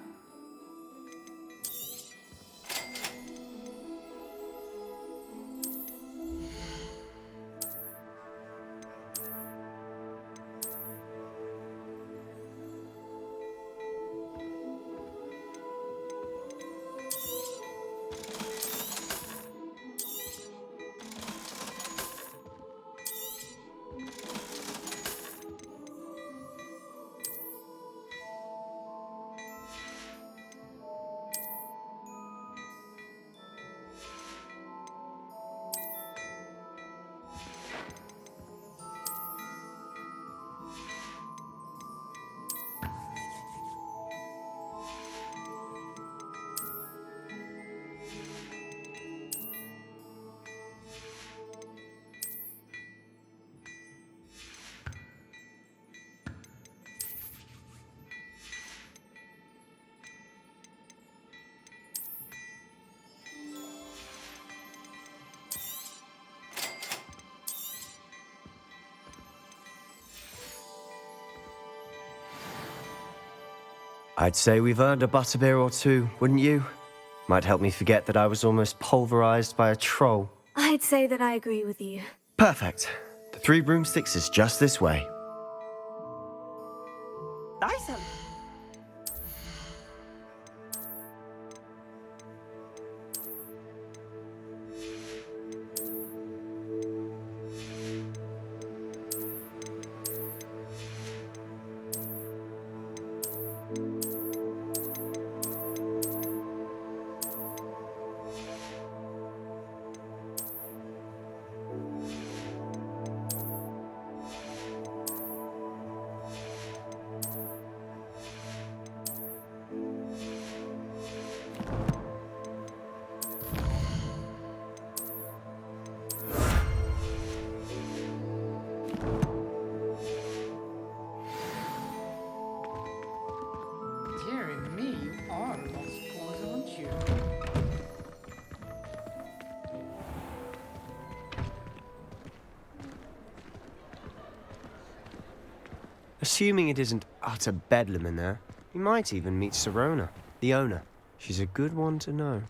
I'd say we've earned a butterbeer or two, wouldn't you? Might help me forget that I was almost pulverized by a troll. I'd say that I agree with you. Perfect. The 3 broomsticks is just this way. Nice. Dearie me, you are a lost cause, aren't you? Assuming it isn't utter bedlam in there, you might even meet Sirona, the owner. She's a good one to know.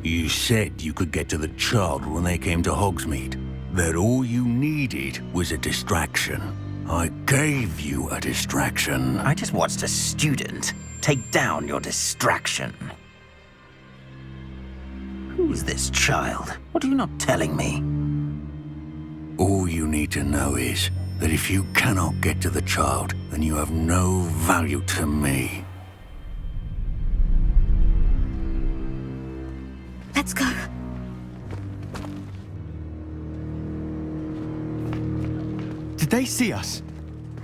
You said you could get to the child when they came to Hogsmeade. That all you needed was a distraction. I gave you a distraction. I just watched a student take down your distraction. Who's this child? What are you not telling me? All you need to know is that if you cannot get to the child, then you have no value to me. Let's go. Did they see us?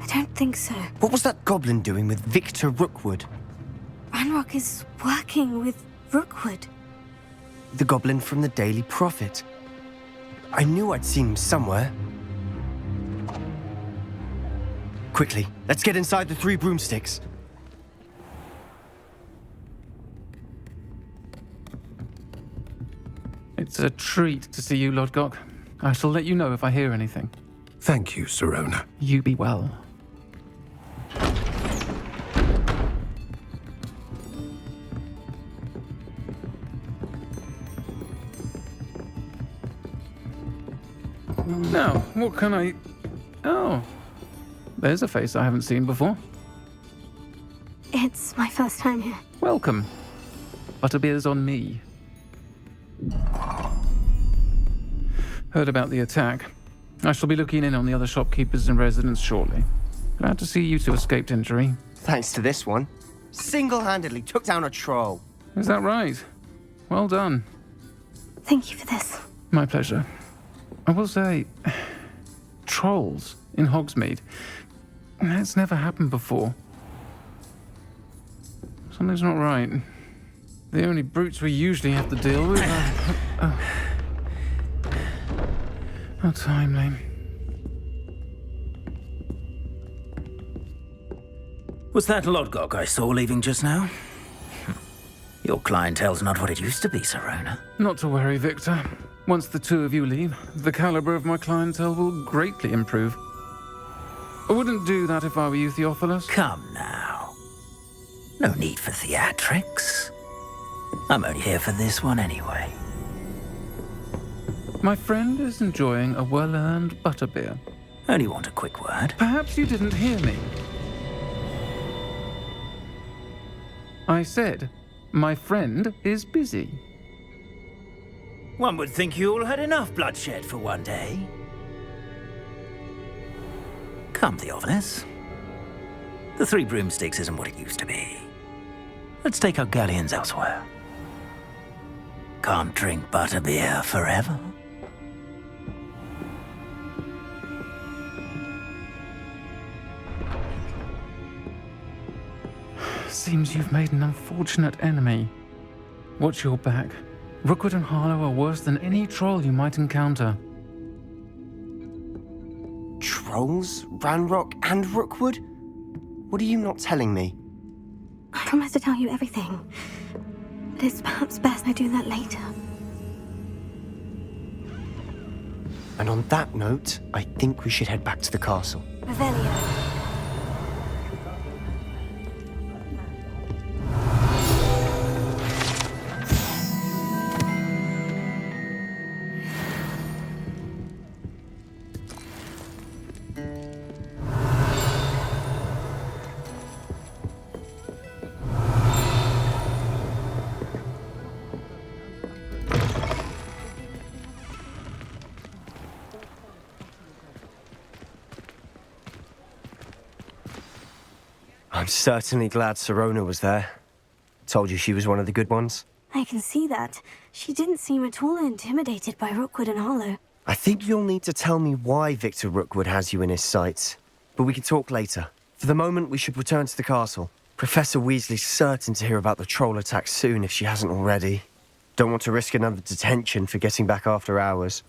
I don't think so. What was that goblin doing with Victor Rookwood? Ranrock is working with Rookwood. The goblin from the Daily Prophet. I knew I'd seen him somewhere. Quickly, let's get inside the 3 broomsticks. It's a treat to see you, Lodgok. I shall let you know if I hear anything. Thank you, Sirona. You be well. Now, what can I... Oh, there's a face I haven't seen before. It's my first time here. Welcome. Butterbeer's on me. Heard about the attack. I shall be looking in on the other shopkeepers and residents shortly. Glad to see you two escaped injury. Thanks to this one. Single-handedly took down a troll. Is that right? Well done. Thank you for this. My pleasure. I will say, trolls in Hogsmeade. That's never happened before. Something's not right. The only brutes we usually have to deal with are... How timely. Was that Lodgok I saw leaving just now? Your clientele's not what it used to be, Sirona. Not to worry, Victor. Once the two of you leave, the caliber of my clientele will greatly improve. I wouldn't do that if I were you, Theophilus. Come now. No need for theatrics. I'm only here for this one anyway. My friend is enjoying a well-earned butterbeer. Only want a quick word. Perhaps you didn't hear me. I said, my friend is busy. One would think you all had enough bloodshed for one day. Come, Theophilus. The 3 broomsticks isn't what it used to be. Let's take our galleons elsewhere. Can't drink butterbeer forever. Seems you've made an unfortunate enemy. Watch your back. Rookwood and Harlow are worse than any troll you might encounter. Trolls? Ranrock and Rookwood? What are you not telling me? I promise to tell you everything. But it's perhaps best I do that later. And on that note, I think we should head back to the castle. Revelio. I'm certainly glad Sirona was there. Told you she was one of the good ones. I can see that. She didn't seem at all intimidated by Rookwood and Hollow. I think you'll need to tell me why Victor Rookwood has you in his sights. But we can talk later. For the moment, we should return to the castle. Professor Weasley's certain to hear about the troll attack soon if she hasn't already. Don't want to risk another detention for getting back after hours.